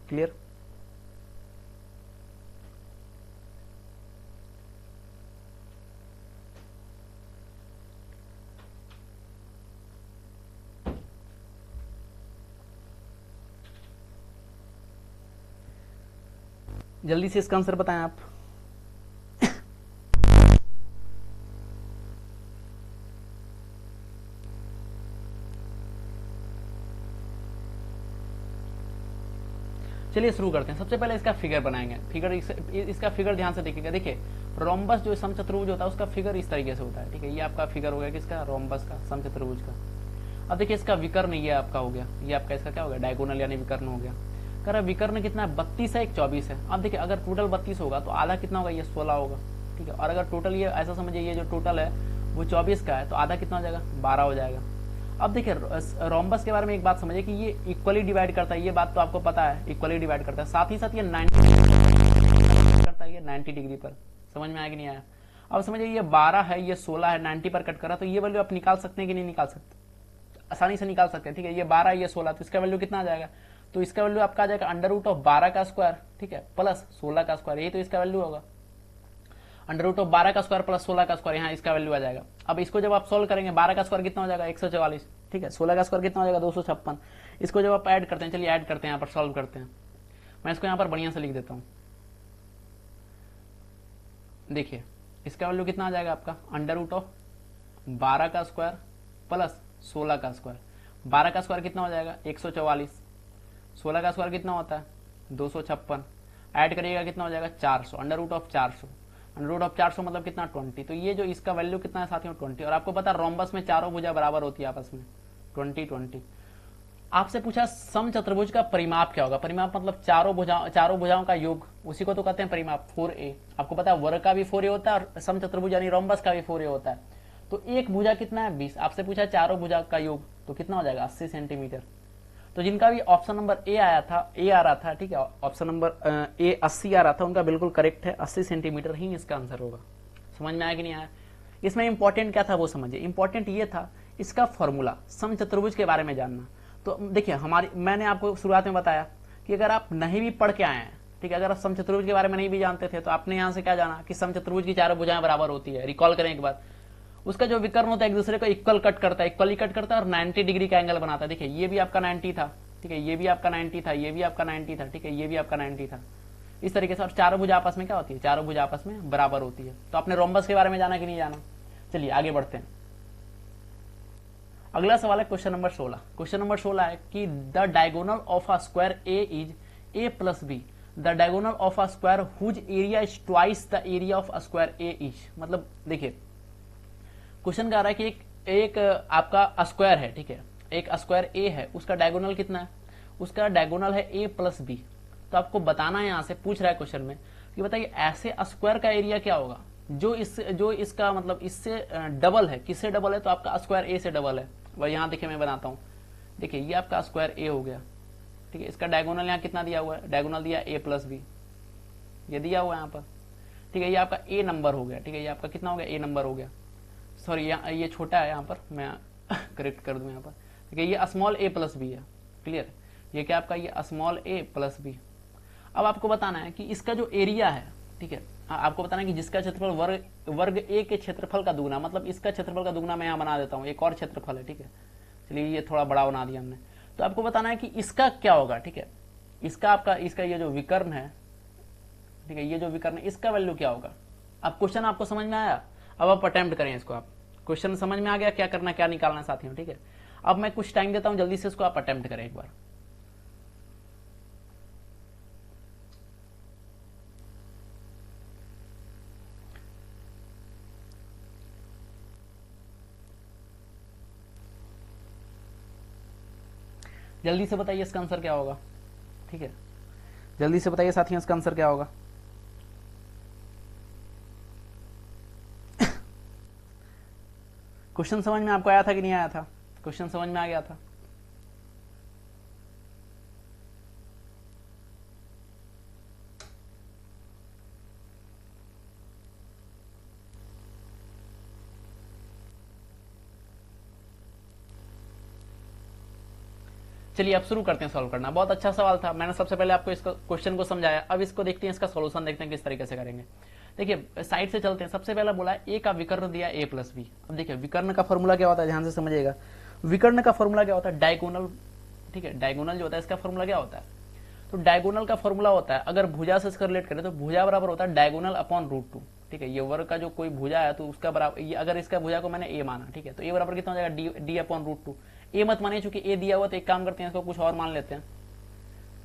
क्लियर? जल्दी से इसका आंसर बताएं आप। चलिए शुरू करते हैं। सबसे पहले इसका फिगर बनाएंगे। इसका फिगर ध्यान से देखिएगा। देखिए रोम्बस जो समचतुर्भुज होता है उसका फिगर इस तरीके से होता है। ठीक है, ये आपका फिगर हो गया किसका, रोम्बस का, समचतुर्भुज का। अब देखिए इसका विकर्ण ये आपका हो गया, ये आपका इसका क्या हो गया, डायगोनल यानी विकर्ण हो गया। कह रहा विकर्ण कितना है, 32 है, एक 24 है। अब देखिए अगर टोटल 32 होगा तो आधा कितना होगा, ये 16 होगा। ठीक है, और अगर टोटल ये ऐसा समझिए ये जो टोटल है वो 24 का है तो आधा कितना हो जाएगा, 12 हो जाएगा। अब देखिए रोम्बस के बारे में एक बात समझिए कि ये इक्वली डिवाइड करता है, ये बात तो आपको पता है, इक्वली डिवाइड करता है। साथ ही साथ ये 90 करता है, ये 90 डिग्री पर। समझ में आया कि नहीं आया? अब समझिए ये 12 है, ये 16 है, 90 पर कट कर रहा, तो ये वैल्यू आप निकाल सकते हैं कि नहीं निकाल सकते, आसानी से निकाल सकते हैं। ठीक है, ये 12 ये 16, तो इसका वैल्यू कितना आ जाएगा, तो इसका वैल्यू आपका आ जाएगा अंडर रूट ऑफ 12 का स्क्वायर। ठीक है, प्लस 16 का स्क्वायर, यही तो इसका वैल्यू होगा। अंडर रूट ऑफ 12 का स्क्वायर प्लस 16 का स्क्वायर, यहाँ इसका वैल्यू आ जाएगा। अब इसको जब आप सोल्व करेंगे 12 का स्क्वायर कितना हो जाएगा, 144। ठीक है, 16 का स्क्वायर कितना हो जाएगा, 256। इसको जब आप ऐड करते हैं, चलिए ऐड करते हैं, यहाँ पर सॉल्व करते हैं। मैं इसको यहाँ पर बढ़िया से लिख देता हूँ। देखिए इसका वैल्यू कितना आ जाएगा आपका, अंडर रूट ऑफ 12 का स्क्वायर प्लस 16 का स्क्वायर। 12 का स्क्वायर कितना हो जाएगा, 144। 16 का स्क्वायर कितना होता है, 256। ऐड करिएगा कितना हो जाएगा, 400। Under root of 400, under root of 400 मतलब कितना, 20। तो ये जो इसका वैल्यू कितना है साथियों, 20। और आपको पता है रोम्बस में चारों भुजा बराबर होती है आपस में, 20-20। आपसे पूछा समचतुर्भुज का परिमाप क्या होगा। परिमाप मतलब चारों भुजाओं का योग, उसी को तो कहते हैं परिमाप, 4a। आपको पता है वर्ग का भी 4a होता है और समचतुर्भुज यानी रोम्बस का भी 4a होता है। तो एक भुजा कितना है, 20। आपसे पूछा चारों भुजा का योग तो कितना हो जाएगा, 80 सेंटीमीटर। तो जिनका भी ऑप्शन नंबर ए आया था, ए आ रहा था, ठीक है, ऑप्शन नंबर ए 80 आ रहा था, उनका बिल्कुल करेक्ट है, 80 सेंटीमीटर ही इसका आंसर होगा। समझ में आया कि नहीं आया? इसमें इंपॉर्टेंट क्या था वो समझिए। इंपॉर्टेंट ये था इसका फॉर्मूला, समचतुर्भुज के बारे में जानना। तो देखिए मैंने आपको शुरुआत में बताया कि अगर आप नहीं भी पढ़ के आए हैं, ठीक है, अगर आप समचतुर्भुज के बारे में नहीं भी जानते थे तो आपने यहाँ से क्या जाना कि समचतुर्भुज की चारों भुजाएं बराबर होती है। रिकॉल करें एक बार, उसका जो विकर्ण होता है एक दूसरे को इक्वल कट करता है, इक्वली कट करता है और 90 डिग्री का एंगल बनाता है। देखिए ये भी आपका 90 था, ठीक है, ये भी आपका 90 था, ये भी आपका 90 था, ठीक है, ये भी आपका 90 था, इस तरीके से। और चारों भुजा आपस में क्या होती है, चारों भुजा आपस में बराबर होती है। तो आपने रोम्बस के बारे में जाना कि नहीं जाना। चलिए आगे बढ़ते हैं। अगला सवाल है क्वेश्चन नंबर 16। क्वेश्चन नंबर 16 है कि the diagonal of a square A is a plus b, the diagonal of a square whose area is twice the area of a square A is. मतलब देखिए क्वेश्चन कह रहा है कि एक आपका स्क्वायर है, ठीक है, एक स्क्वायर ए है, उसका डायगोनल कितना है, उसका डायगोनल है ए प्लस बी। तो आपको बताना है, यहां से पूछ रहा है क्वेश्चन में कि बताइए ऐसे स्क्वायर का एरिया क्या होगा जो इसका मतलब इससे डबल है। किससे डबल है, तो आपका स्क्वायर ए से डबल है। वह यहां देखिए मैं बनाता हूं। देखिए ये आपका स्क्वायर ए हो गया, ठीक है। इसका डायगोनल यहाँ कितना दिया हुआ है, डायगोनल दिया a प्लस बी, ये दिया हुआ है यहाँ पर, ठीक है। ये आपका a नंबर हो गया, ठीक है। ये आपका कितना हो गया, a नंबर हो गया। सॉरी ये छोटा है यहाँ पर, मैं करेक्ट कर दूँ यहाँ पर, ठीक है। ये स्मॉल a प्लस बी है, क्लियर। ये क्या आपका, ये स्मॉल a प्लस बी। अब आपको बताना है कि इसका जो एरिया है, ठीक है, आपको बताना है कि जिसका क्षेत्रफल वर्ग ए के क्षेत्रफल का दुगना, मतलब इसका क्षेत्रफल का दुगना मैं यहाँ बना देता हूँ, एक और क्षेत्रफल है, ठीक है। चलिए ये थोड़ा बड़ा बना दिया हमने। तो आपको बताना है कि इसका क्या होगा, ठीक है। इसका आपका इसका ये जो विकर्ण है, ठीक है, ये जो विकर्ण है इसका वैल्यू क्या होगा। अब क्वेश्चन आपको समझ में आया, अब आप अटेम्प्ट करें इसको। आप क्वेश्चन समझ में आ गया क्या करना क्या निकालना है साथियों, ठीक है। अब मैं कुछ टाइम देता हूं, जल्दी से इसको आप अटेम्प्ट करें एक बार। जल्दी से बताइए इसका आंसर क्या होगा, ठीक है। जल्दी से बताइए साथियों इसका आंसर क्या होगा। क्वेश्चन समझ में आपको आया था कि नहीं आया था, क्वेश्चन समझ में आ गया था। चलिए अब शुरू करते हैं सॉल्व करना। बहुत अच्छा सवाल था, मैंने सबसे पहले आपको इसको क्वेश्चन को समझाया। अब इसको देखते हैं, इसका सॉल्यूशन देखते हैं किस तरीके से करेंगे। देखिए साइड से चलते हैं। सबसे पहला बोला है ए का विकर्ण दिया a प्लस बी। अब देखिए विकर्ण का फॉर्मूला क्या होता है, ध्यान से समझिएगा। विकर्ण का फॉर्मूला क्या होता है, डायगोनल, ठीक है। डायगोनल जो होता है इसका फॉर्मूला क्या होता है, तो डायगोनल का फॉर्मूला होता है, अगर भुजा से इसका रिलेट करें तो भुजा बराबर होता है डायगोनल अपॉन रूट टू, ठीक है। ये वर्ग का जो कोई भुजा है तो उसका बराबर, ये अगर इसका भुजा को मैंने ए माना, ठीक है, तो ए बराबर कितना हो जाएगा, डी अपॉन रूट टू। ए मत मानिए चूंकि ए दिया हुआ, तो एक काम करते हैं इसको कुछ और मान लेते हैं,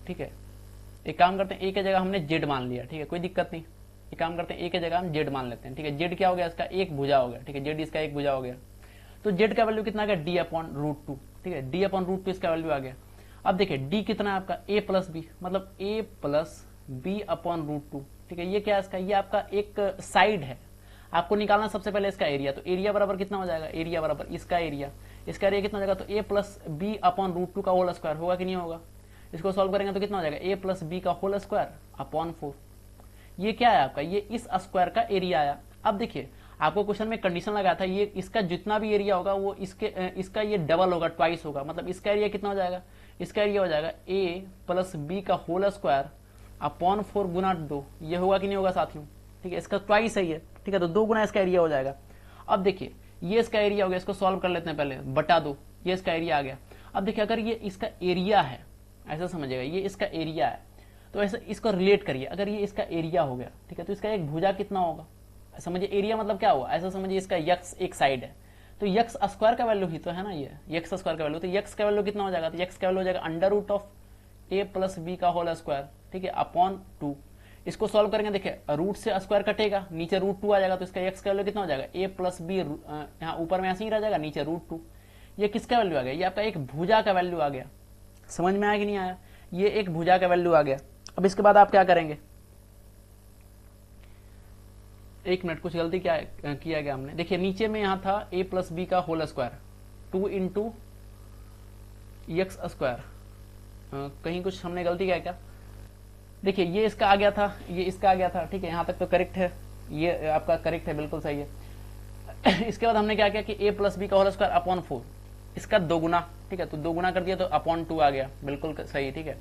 ठीक है। एक काम करते हैं, ए की जगह हमने जेड मान लिया, ठीक है, कोई दिक्कत नहीं। एक काम करते हैं, ए की जगह हम जेड मान लेते हैं, ठीक है। जेड क्या हो गया, इसका एक भुजा हो गया, ठीक है। जेड इसका एक भुजा हो गया, तो जेड का वैल्यू कितना आ गया, डी अपॉन रूट टू, ठीक है। डी अपॉन रूट टू इसका वैल्यू आ गया। अब देखिए डी कितना है आपका, ए प्लस बी, मतलब A plus B upon root two, ठीक है। ये क्या है इसका, ये आपका एक साइड है, आपको निकालना सबसे पहले इसका एरिया। तो एरिया बराबर कितना हो जाएगा, एरिया बराबर इसका एरिया कितना हो जाएगा, तो A plus B upon root two का होल स्क्वायर होगा कि नहीं होगा। इसको सॉल्व करेंगे तो कितना हो जाएगा, ए प्लस बी का होल स्क्वायर अपॉन 4। ये क्या है आपका, ये इस स्क्वायर का एरिया आया। अब देखिए आपको क्वेश्चन में कंडीशन लगाया था, ये इसका जितना भी एरिया होगा वो इसका ये डबल होगा, ट्वाइस होगा। मतलब इसका एरिया कितना हो जाएगा, इसका एरिया हो जाएगा ए प्लस बी का होल स्क्वायर अपॉन 4 गुना 2। ये होगा कि नहीं होगा साथियों, ठीक है। इसका ट्वाइस है ये, ठीक है, तो 2 गुना इसका एरिया हो जाएगा। अब देखिए ये इसका एरिया हो गया, इसको सॉल्व कर लेते हैं पहले, बटा 2, ये इसका एरिया आ गया। अब देखिए अगर ये इसका एरिया है, ऐसा समझिएगा, ये इसका एरिया है, तो ऐसा इसको रिलेट करिए। अगर ये इसका एरिया हो गया, ठीक है, तो इसका एक भुजा कितना होगा, समझिए। एरिया मतलब क्या हुआ, ऐसा समझिए इसका यक्स एक साइड है, तो यक्स स्क्वायर का वैल्यू ही तो है ना, ये यक्स स्क्वायर का वैल्यू, तो यक्स का वैल्यू कितना हो जाएगा, तो यक्स का वैल्यू हो जाएगा under root of a plus b का होल स्क्वायर, ठीक है, अपॉन 2। इसको सॉल्व करेंगे, देखिए रूट से स्क्वायर कटेगा, नीचे रूट 2 आ जाएगा, तो इसका एक्स का वैल्यू कितना हो जाएगा, ए प्लस बी, यहाँ ऊपर में ऐसे ही रह जाएगा, नीचे रूट 2। ये किसका वैल्यू आ गया, ये आपका एक भुजा का वैल्यू आ गया। समझ में आया कि नहीं आया, ये एक भुजा का वैल्यू आ गया। अब इसके बाद आप क्या करेंगे, एक मिनट, कुछ गलती किया गया हमने। देखिए नीचे में यहाँ था ए प्लस बी का whole square 2 into x square, कहीं कुछ हमने गलती किया क्या। देखिए ये इसका आ गया था, ये इसका आ गया था, ठीक है, यहाँ तक तो करेक्ट है, ये आपका करेक्ट है, बिल्कुल सही है। इसके बाद हमने क्या किया कि a प्लस बी का होल स्क्वायर अपॉन 4, इसका 2 गुना, ठीक है, तो 2 गुना कर दिया तो अपॉन 2 आ गया, बिल्कुल सही, ठीक है।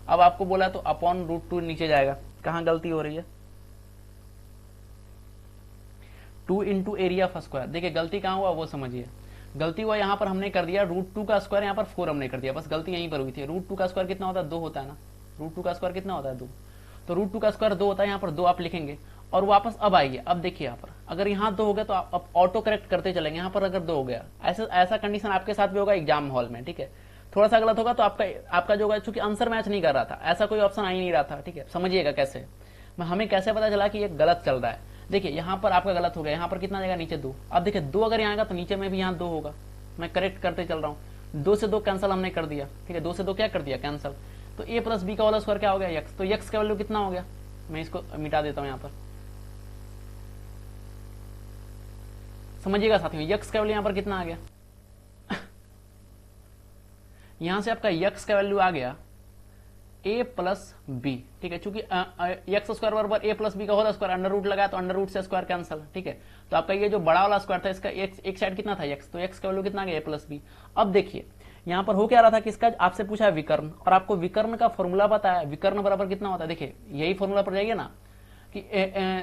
अब आपको बोला तो अपॉन रूट 2 नीचे जाएगा, कहाँ गलती हो रही है, 2 इंटू एरिया ऑफ स्क्वायर। देखिए गलती कहाँ हुआ वो समझिए, गलती हुआ यहाँ पर हमने कर दिया रूट 2 का स्क्वायर, यहाँ पर 4 हमने कर दिया, बस गलती यहीं पर हुई थी। रूट 2 का स्क्वायर कितना होता है, 2 होता है ना, रूट 2 का स्क्वायर कितना होता है, 2, तो रूट 2 का स्क्वायर 2 होता है, यहाँ पर 2 आप लिखेंगे और वापस अब आइए। अब देखिए यहाँ पर अगर यहाँ 2 हो गया तो आप ऑटो करेक्ट करते चलेंगे, यहाँ पर अगर 2 हो गया, ऐसा कंडीशन आपके साथ भी होगा एग्जाम हॉल में, ठीक है। थोड़ा सा गलत होगा तो आपका जो होगा, चूंकि आंसर मैच नहीं कर रहा था, ऐसा कोई ऑप्शन आ ही नहीं रहा था, ठीक है। समझिएगा कैसे, हमें कैसे पता चला कि ये गलत चल रहा है। देखिए यहाँ पर आपका गलत हो गया, यहाँ पर कितना जाएगा, नीचे 2। अब देखिए 2 अगर यहाँ आएगा तो नीचे में भी यहाँ 2 होगा, मैं करेक्ट करते चल रहा हूँ। 2 से 2 कैंसिल हमने कर दिया, ठीक है, 2 से 2 क्या कर दिया, कैंसिल। तो a प्लस बी का होल स्क्वायर क्या हो गया, यक्स, तो यक्स का वैल्यू कितना हो गया, मैं इसको मिटा देता हूँ यहाँ पर, समझिएगा साथियों, यक्स का वैल्यू यहाँ पर कितना आ गया। यहां से आपका यक्स का वैल्यू आ गया ए प्लस बी, ठीक है, चूंकि एक्स स्क्वायर बराबर ए प्लस बी का होल स्क्वायर, अंडर रूट लगाया तो अंडर रूट से स्क्वायर कैंसल, ठीक है। तो आपका ये जो बड़ा वाला स्क्वायर था इसका एक साइड कितना था एक्स, तो एक्स का वैल्यू कितना आ गया ए प्लस बी। अब देखिए यहाँ पर हो क्या रहा था कि इसका आपसे पूछा है विकर्ण, और आपको विकर्ण का फॉर्मूला पता है, विकर्ण बराबर कितना होता है, देखिए यही फॉर्मूला पर जाइए ना कि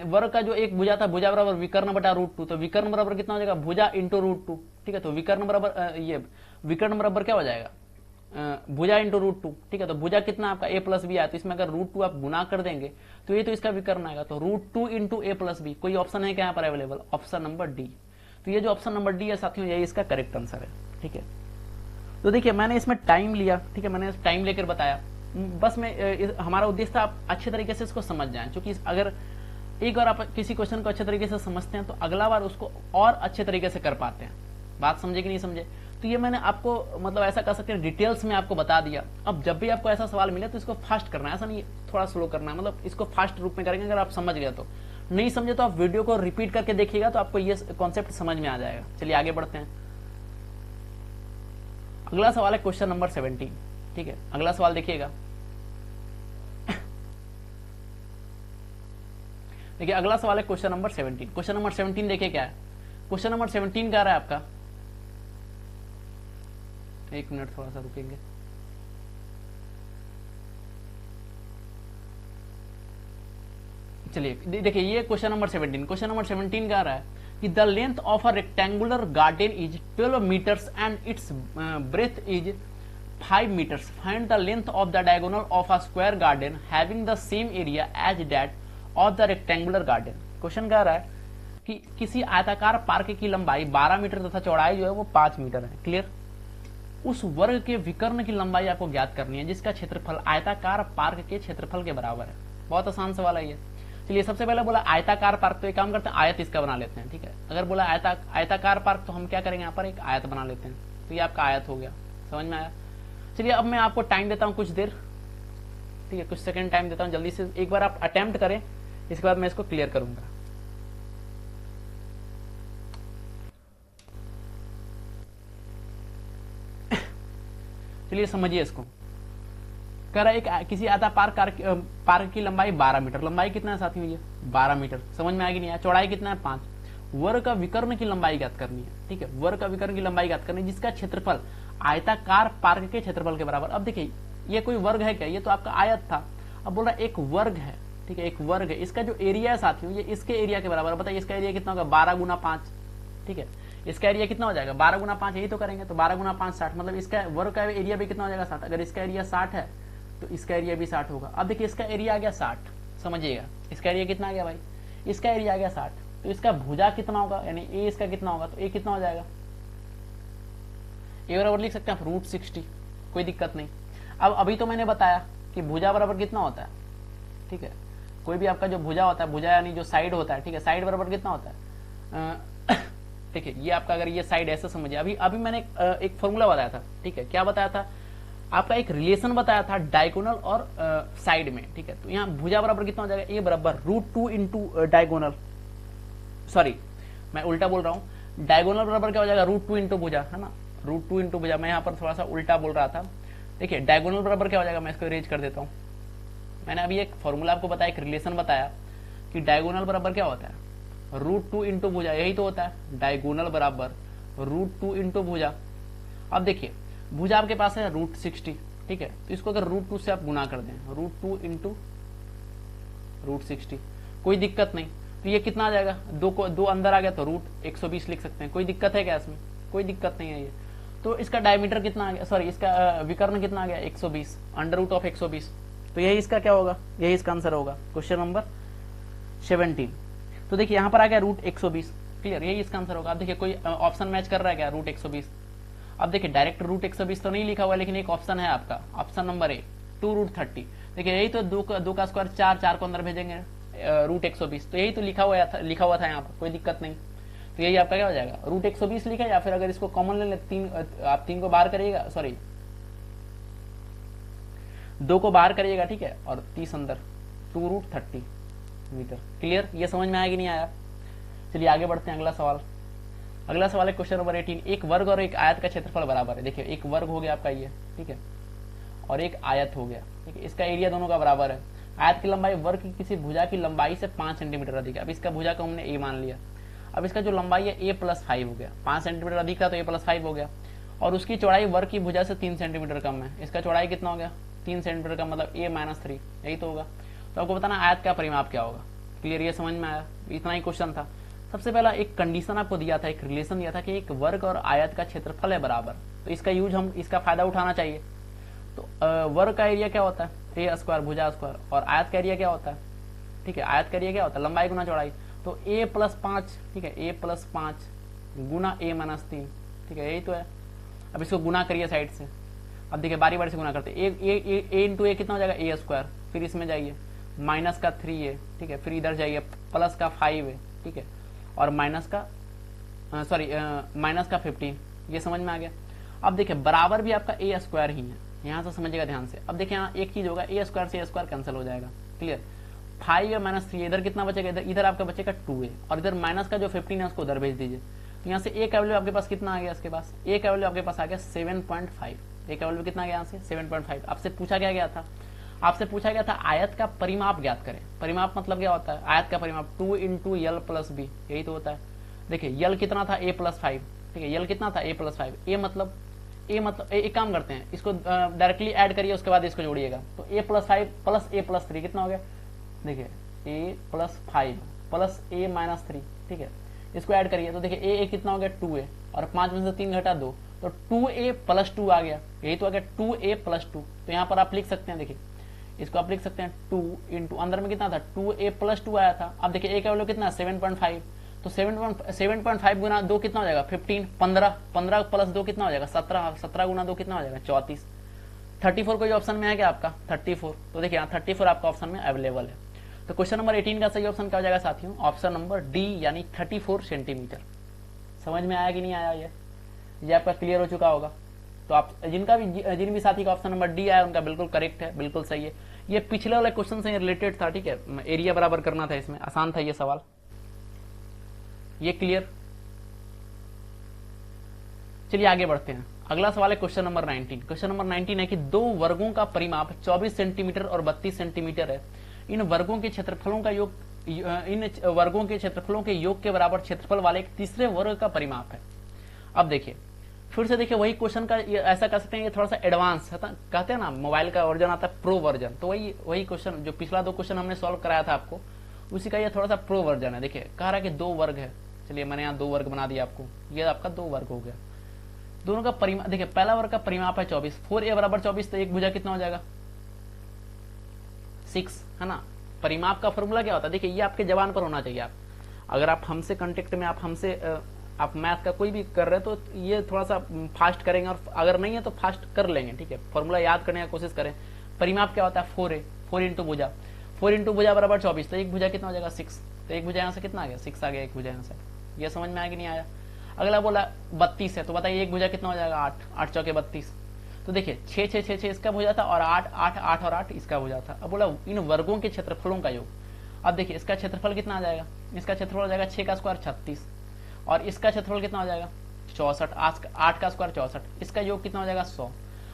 वर्ग का जो एक भुजा था, भुजा बराबर विकर्ण बटा √2, तो विकर्ण बराबर कितना हो जाएगा, भुजा इंटू √2, ठीक है। तो विकर्ण बराबर ये विकर्ण बराबर क्या हो जाएगा, भुजा इंटू √2, ठीक है। तो भुजा कितना आपका a प्लस बी आया, तो इसमें अगर √2 आप गुना कर देंगे तो ये तो इसका विकर्ण आएगा, तो √2 इंटू a प्लस बी। कोई ऑप्शन है क्या यहाँ पर अवेलेबल, ऑप्शन नंबर डी। तो ये जो ऑप्शन नंबर डी है साथियों, यही इसका करेक्ट आंसर है, ठीक है। तो देखिए मैंने इसमें टाइम लिया, ठीक है, मैंने टाइम लेकर बताया, बस मैं हमारा उद्देश्य था आप अच्छे तरीके से इसको समझ जाएं, क्योंकि अगर एक बार आप किसी क्वेश्चन को अच्छे तरीके से समझते हैं तो अगला बार उसको और अच्छे तरीके से कर पाते हैं। बात समझे कि नहीं समझे। तो ये मैंने आपको मतलब ऐसा कर सकते हैं डिटेल्स में आपको बता दिया। अब जब भी आपको ऐसा सवाल मिले तो इसको फास्ट करना है, ऐसा नहीं थोड़ा स्लो करना है, मतलब इसको फास्ट रूप में करेंगे। अगर आप समझ गए तो, नहीं समझे तो आप वीडियो को रिपीट करके देखिएगा तो आपको ये कॉन्सेप्ट समझ में आ जाएगा। चलिए आगे बढ़ते हैं। अगला सवाल है क्वेश्चन नंबर 17, ठीक है। अगला सवाल देखिएगा, देखिए अगला सवाल है क्वेश्चन नंबर 17। क्वेश्चन नंबर 17 देखिए क्या है। क्वेश्चन नंबर 17 क्या रहा है आपका, एक मिनट थोड़ा सा रुकेंगे। चलिए देखिए ये क्वेश्चन नंबर 17, क्वेश्चन नंबर 17 क्या रहा है कि the length of a rectangular garden is 12 metres and its breadth is 5 meters. Find the length of the diagonal of a square garden having the same area as that of the rectangular garden. Question कह रहा है कि किसी आयताकार पार्क की लंबाई 12 मीटर तथा चौड़ाई जो है वो 5 मीटर है। क्लियर। उस वर्ग के विकर्ण की लंबाई आपको ज्ञात करनी है जिसका क्षेत्रफल आयताकार पार्क के क्षेत्रफल के बराबर है। बहुत आसान सवाल है ये। चलिए सबसे पहले बोला आयताकार पार्क, तो एक काम करते हैं आयत इसका बना लेते हैं, ठीक है। अगर बोला आयताकार पार्क तो हम क्या करेंगे, यहाँ पर एक आयत बना लेते हैं, तो ये आपका आयत हो गया। समझ में आया। चलिए अब मैं आपको टाइम देता हूं कुछ देर, ठीक है, कुछ सेकंड टाइम देता हूं, जल्दी से एक बार आप अटेम्प्ट करें, इसके बाद मैं इसको क्लियर करूंगा। चलिए समझिए इसको। कह रहा है एक किसी पार्क की लंबाई 12 मीटर, लंबाई कितना है साथियों, ये 12 मीटर। समझ में आएगी नहीं आया। चौड़ाई कितना है 5। वर्ग का विकर्ण की लंबाई ज्ञात करनी है, ठीक है। वर्ग का विकर्ण की लंबाई ज्ञात करनी है जिसका क्षेत्रफल आयताकार पार्क के क्षेत्रफल के बराबर। अब देखिए ये कोई वर्ग है क्या, ये तो आपका आयत था। अब बोल रहा है एक वर्ग है, ठीक है, एक वर्ग है, इसका जो एरिया है साथियों ये इसके एरिया के बराबर। बताइए इसका एरिया कितना होगा, 12 गुना 5, ठीक है। इसका एरिया कितना हो जाएगा, 12 गुना 5, यही तो करेंगे, तो 12 गुना 5 60, मतलब इसका वर्ग का एरिया भी कितना हो जाएगा 60। अगर इसका एरिया 60 है तो इसका एरिया भी 60 होगा। अब देखिए इसका एरिया आ गया 60, समझिएगा इसका एरिया कितना आ गया भाई, इसका एरिया आ गया 60, तो इसका भुजा कितना होगा, यानी ए इसका कितना होगा, तो ए कितना हो जाएगा, ए बराबर लिख सकते हैं आप √60, कोई दिक्कत नहीं। अब अभी तो मैंने बताया कि भुजा बराबर कितना होता है, ठीक है। कोई भी आपका जो भुजा होता है, भुजा यानी जो साइड होता है, ठीक है, साइड बराबर कितना होता है, ठीक है। ये आपका अगर ये साइड ऐसे समझिए, अभी मैंने एक फॉर्मूला बताया था, ठीक है। क्या बताया था, आपका एक रिलेशन बताया था डायगोनल और साइड में, ठीक है। तो यहाँ भुजा बराबर कितना हो जाएगा, ए बराबर √2 इंटू डायगोनल, सॉरी मैं उल्टा बोल रहा हूँ, डायगोनल बराबर क्या हो जाएगा, √2 इंटू भुजा, है ना, √2 इंटू भुजा। मैं यहाँ पर थोड़ा सा उल्टा बोल रहा था। देखिए डायगोनल बराबर क्या हो जाएगा, मैं इसको इरेज कर देता हूँ। मैंने अभी एक फॉर्मूला आपको बताया, एक रिलेशन बताया कि डायगोनल बराबर क्या होता है, √2 इंटू भुजा, यही तो होता है। डायगोनल बराबर √2 इंटू भुजा। अब देखिए भुजा आपके पास है √60, ठीक है, तो इसको अगर √2 से आप गुना कर दें, √2 इंटू √60, कोई दिक्कत नहीं। तो ये कितना आ जाएगा, दो अंदर आ गया तो √120 लिख सकते हैं। कोई दिक्कत है क्या इसमें, कोई दिक्कत नहीं है ये। तो इसका डायमीटर कितना आ गया, सॉरी इसका विकर्ण कितना आ गया, 120, √120। तो यही इसका क्या होगा, यही इसका आंसर होगा क्वेश्चन नंबर 17। तो देखिए यहाँ पर आ गया √120, क्लियर, यही इसका आंसर होगा। अब देखिए कोई ऑप्शन मैच कर रहा है क्या, √120। अब देखिए डायरेक्ट √120 तो नहीं लिखा हुआ, लेकिन एक ऑप्शन है आपका, ऑप्शन नंबर ए 2√30। देखिए यही तो दो का स्क्वायर 4 को अंदर भेजेंगे, √120, तो यही तो लिखा हुआ था यहाँ पर, कोई दिक्कत नहीं। तो यही आपका क्या हो जाएगा, √120 लिखा, या फिर अगर इसको कॉमन ले लें, आप 3 को बाहर करिएगा, सॉरी 2 को बाहर करिएगा, ठीक है, और 30 अंदर, 2√30 मीटर। क्लियर, ये समझ में आया कि नहीं आया। चलिए आगे बढ़ते हैं। अगला सवाल है क्वेश्चन नंबर 18। एक वर्ग और एक आयत का क्षेत्रफल बराबर है। देखिए एक वर्ग हो गया आपका ये, ठीक है, और एक आयत हो गया, ठीक है। इसका एरिया दोनों का बराबर है। आयत की लंबाई वर्ग की किसी भुजा की लंबाई से 5 सेंटीमीटर अधिक है। अब इसका भुजा को हमने ए मान लिया। अब इसका जो लंबाई है ए प्लस 5 हो गया, 5 सेंटीमीटर अधिक था तो ए प्लस 5 हो गया। और उसकी चौड़ाई वर्ग की भुजा से 3 सेंटीमीटर कम है। इसका चौड़ाई कितना हो गया? 3 सेंटीमीटर का मतलब a माइनस 3, यही तो होगा। तो आपको बताना आयत का परिमाप क्या होगा। क्लियर, ये समझ में आया? इतना ही क्वेश्चन था। सबसे पहला एक कंडीशन आपको दिया था, एक रिलेशन दिया था कि एक वर्ग और आयत का क्षेत्रफल है बराबर, तो इसका यूज हम इसका फायदा उठाना चाहिए। तो वर्ग का एरिया क्या होता है? ए स्क्वायर भुजा स्क्वायर, और आयत का एरिया क्या होता है? ठीक है, आयत का एरिया क्या होता है? लंबाई गुना चौड़ाई। तो a प्लस 5, ठीक है, a plus 5 Guna a minus 3, ठीक है, यही तो है। अब इसको गुना करिए साइड से। अब देखिए बारी बारी से गुना करते हैं। ए इंटू ए कितना हो जाएगा? ए स्क्वायर, फिर इसमें जाइए माइनस का 3 है, ठीक है, फिर इधर जाइए प्लस का 5 है, ठीक है, और माइनस का माइनस का 15। ये समझ में आ गया। अब देखिए बराबर भी आपका ए स्क्वायर ही है, यहाँ से समझिएगा ध्यान से। अब देखिए यहाँ एक चीज होगा, ए स्क्वायर से ए स्क्वायर कैंसिल हो जाएगा। क्लियर, 5 है माइनस 3, इधर कितना बचेगा? इधर आपका बचेगा 2 है, और इधर माइनस का जो 15 है उसको उधर भेज दीजिए। तो यहाँ से ए का वैल्यू आपके पास कितना आ गया? इसके पास ए का वैल्यू आपके पास आ गया 7.5। ए का वैल्यू कितना आ गया यहाँ से? 7.5। आपसे पूछा क्या गया था? आपसे पूछा गया था आयत का परिमाप ज्ञात करें। परिमाप मतलब क्या होता है? आयत का परिमाप 2 इंटू यल प्लस बी, यही तो होता है। देखिए यल कितना था? ए प्लस 5, ठीक है, यल कितना था? A plus 5। ए मतलब एक काम करते हैं, इसको डायरेक्टली ऐड करिए, उसके बाद इसको जोड़िएगा। तो A plus 5 plus A plus 3 कितना हो गया? देखिए ए प्लस 5 प्लस ए माइनस 3, ठीक है, इसको ऐड करिए। तो देखिए ए कितना हो गया? 2a, और 5 में से 3 घटा 2, तो 2a प्लस 2 आ गया, यही तो आ गया 2a प्लस 2। तो यहाँ पर आप लिख सकते हैं, देखिए इसको आप लिख सकते हैं 2 इंटू अंदर में कितना था? 2a प्लस 2 आया था। अब देखिए a का वैल्यू कितना है? 7.5। तो 7.5 गुना 2 कितना हो जाएगा? 15। 15 प्लस 2 कितना हो जाएगा? 17। 17 गुना 2 कितना हो जाएगा? 34। 34 कोई ऑप्शन में है क्या आपका? 34। तो देखिए यहाँ 34 आपका ऑप्शन में अवेलेबल है। तो क्वेश्चन नंबर 18 का सही ऑप्शन क्या हो जाएगा साथियों? ऑप्शन नंबर डी, यानी 34 सेंटीमीटर। समझ में आया कि नहीं आया? ये आपका क्लियर हो चुका होगा। तो आप जिन भी साथी का ऑप्शन नंबर डी आया उनका बिल्कुल करेक्ट है, बिल्कुल सही है। ये पिछले वाले क्वेश्चन से रिलेटेड था, ठीक है, एरिया बराबर करना था, इसमें आसान था ये सवाल। ये क्लियर? चलिए आगे बढ़ते हैं। अगला सवाल है क्वेश्चन नंबर 19। क्वेश्चन नंबर 19 है कि दो वर्गों का परिमाप 24 सेंटीमीटर और 32 सेंटीमीटर है। इन वर्गों के क्षेत्रफलों का योग, इन वर्गों के क्षेत्रफलों के योग के बराबर क्षेत्रफल वाले एक तीसरे वर्ग का परिमाप है। अब देखिए फिर से देखिए वही क्वेश्चन का ऐसा कर सकते हैं, ये थोड़ा सा एडवांस है, कहते हैं ना मोबाइल का वर्जन आता है प्रो वर्जन, तो वही क्वेश्चन जो पिछला 2 क्वेश्चन हमने सॉल्व कराया था आपको, उसी का ये थोड़ा सा प्रो वर्जन है। देखिए कह रहा है कि 2 वर्ग है। चलिए मैंने यहाँ 2 वर्ग बना दिया आपको, ये आपका 2 वर्ग हो गया। दोनों का परिमाप देखिए, पहला वर्ग का परिमाप है 24, 4a बराबर 24, तो एक भुजा कितना हो जाएगा? 6, है ना। परिमाप का फॉर्मूला क्या होता है? देखिए ये आपके जबान पर होना चाहिए। आप अगर आप हमसे कांटेक्ट में, आप मैथ का कोई भी कर रहे हैं तो ये थोड़ा सा फास्ट करेंगे, और अगर नहीं है तो फास्ट कर लेंगे, ठीक है। फॉर्मूला याद करने की कोशिश करें। परिमाप क्या होता है? 4a, 4 इंटू भुजा, 4 इंटू भुजा बराबर 24, तो एक भुजा कितना हो जाएगा? 6। तो एक भुजा यहाँ से कितना आ गया? 6 आ गया एक भुजा यहाँ से। ये समझ में आया कि नहीं आया? अगला बोला 32 है, तो बताइए एक भुजा कितना हो जाएगा? 8, 8 चौके 32। तो देखिए 6 6 6 6 इसका भुजा था, और 8 8 8 और 8 इसका भुजा था। अब बोला इन वर्गों के क्षेत्रफलों का योग। अब देखिए इसका क्षेत्रफल कितना आ जाएगा? इसका क्षेत्रफल हो जाएगा 6 का स्क्वायर 36, और इसका क्षेत्रफल कितना हो जाएगा? 64, 8 का स्क्वायर 64, इसका योग कितना हो जाएगा? 100।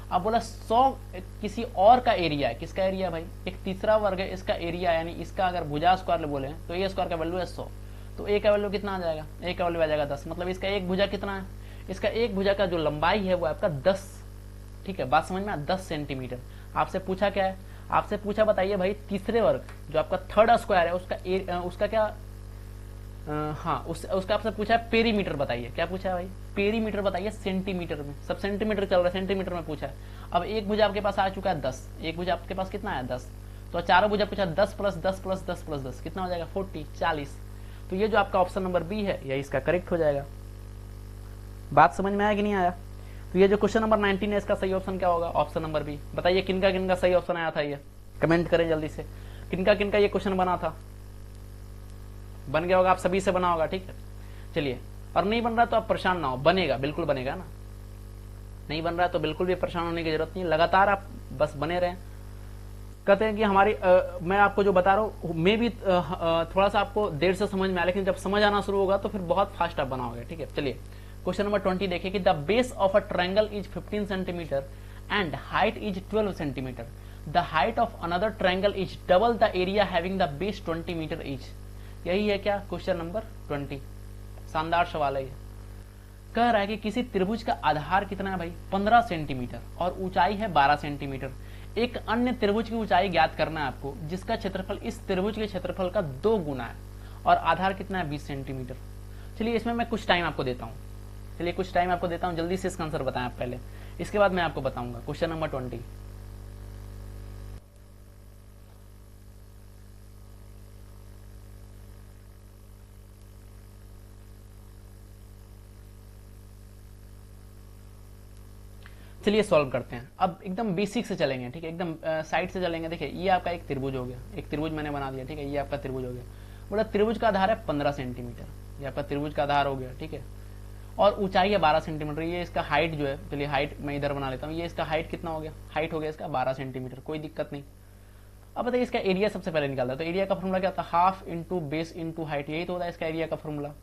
अब बोला 100 किसी और का एरिया है। किसका एरिया भाई? एक तीसरा वर्ग है, इसका एरिया, यानी इसका अगर भुजा स्क्वायर बोले तो ए स्क्वायर का वैल्यू है 100। तो ए का वैल्यू कितना आ जाएगा? ए का वैल्यू आ जाएगा 10। मतलब इसका एक भुजा कितना है? इसका एक भुजा का जो लंबाई है वो आपका 10, ठीक है, बात समझ में? 10 सेंटीमीटर। आपसे पूछा क्या है? आपसे पूछा बताइए भाई तीसरे वर्ग जो आपका थर्ड स्क्वायर है उसका क्या उसका आपसे पूछा है पेरीमीटर बताइए। क्या पूछा है भाई? पेरीमीटर बताइए सेंटीमीटर में। सब सेंटीमीटर चल रहा है, सेंटीमीटर में पूछा है। अब एक भुजा आपके पास आ चुका है 10, एक भुजा आपके पास कितना है? 10। तो चारों भुजा पूछा 10 प्लस 10 प्लस 10 प्लस 10 कितना हो जाएगा? 40। तो ये जो आपका ऑप्शन नंबर बी है यही इसका करेक्ट हो जाएगा। बात समझ में आया कि नहीं आया? तो ये जो क्वेश्चन नंबर 19 है इसका सही ऑप्शन क्या होगा? Option number B. बताइए किनका किनका सही ऑप्शन आया था? ये कमेंट करें जल्दी से, किनका किनका ये क्वेश्चन बना था? बन गया होगा, आप सभी से बना होगा, ठीक है। चलिए, और नहीं बन रहा तो आप परेशान ना हो, बनेगा, बिल्कुल बनेगा ना। नहीं बन रहा तो बिल्कुल भी परेशान होने की जरूरत नहीं, लगातार आप बस बने रहें। कहते हैं कि हमारी मैं आपको जो बता रहा हूँ मे भी थोड़ा सा आपको देर से समझ में आया, लेकिन जब समझ आना शुरू होगा तो फिर बहुत फास्ट आप बनाओगे, ठीक है। चलिए क्वेश्चन नंबर 20 देखिए कि the base of a triangle is 15 centimetre and height is 12 centimetre, the height of another triangle is double the area having the base 20 metre each. यही है क्या क्वेश्चन नंबर 20। शानदार सवाल है ये। कह रहा है कि किसी त्रिभुज का आधार कितना है भाई 15 सेंटीमीटर और ऊंचाई है 12 सेंटीमीटर। एक अन्य त्रिभुज की ऊंचाई ज्ञात करना है आपको जिसका क्षेत्रफल इस त्रिभुज के क्षेत्रफल का 2 गुना है और आधार कितना है 20 सेंटीमीटर। चलिए इसमें मैं कुछ टाइम आपको देता हूँ, जल्दी से इसका आंसर बताएं आप पहले, इसके बाद मैं आपको बताऊंगा क्वेश्चन नंबर 20। चलिए सॉल्व करते हैं। अब एकदम बेसिक से चलेंगे, ठीक है, एकदम साइड से चलेंगे। देखिए ये आपका एक त्रिभुज हो गया, एक त्रिभुज मैंने बना दिया, ठीक है, ये आपका त्रिभुज हो गया। बोला त्रिभुज का आधार है 15 सेंटीमीटर, ये आपका त्रिभुज का आधार हो गया, ठीक है, और ऊंचाई है 12 सेंटीमीटर। ये इसका हाइट जो है, चलिए हाइट मैं इधर बना लेता हूँ, ये इसका हाइट कितना हो गया, हाइट हो गया इसका 12 सेंटीमीटर, कोई दिक्कत नहीं। अब बताइए इसका एरिया सबसे पहले निकालता है, तो एरिया का फॉर्मूला क्या होता है, half into base into height, यही तो होता है इसका एरिया का फॉर्मूला।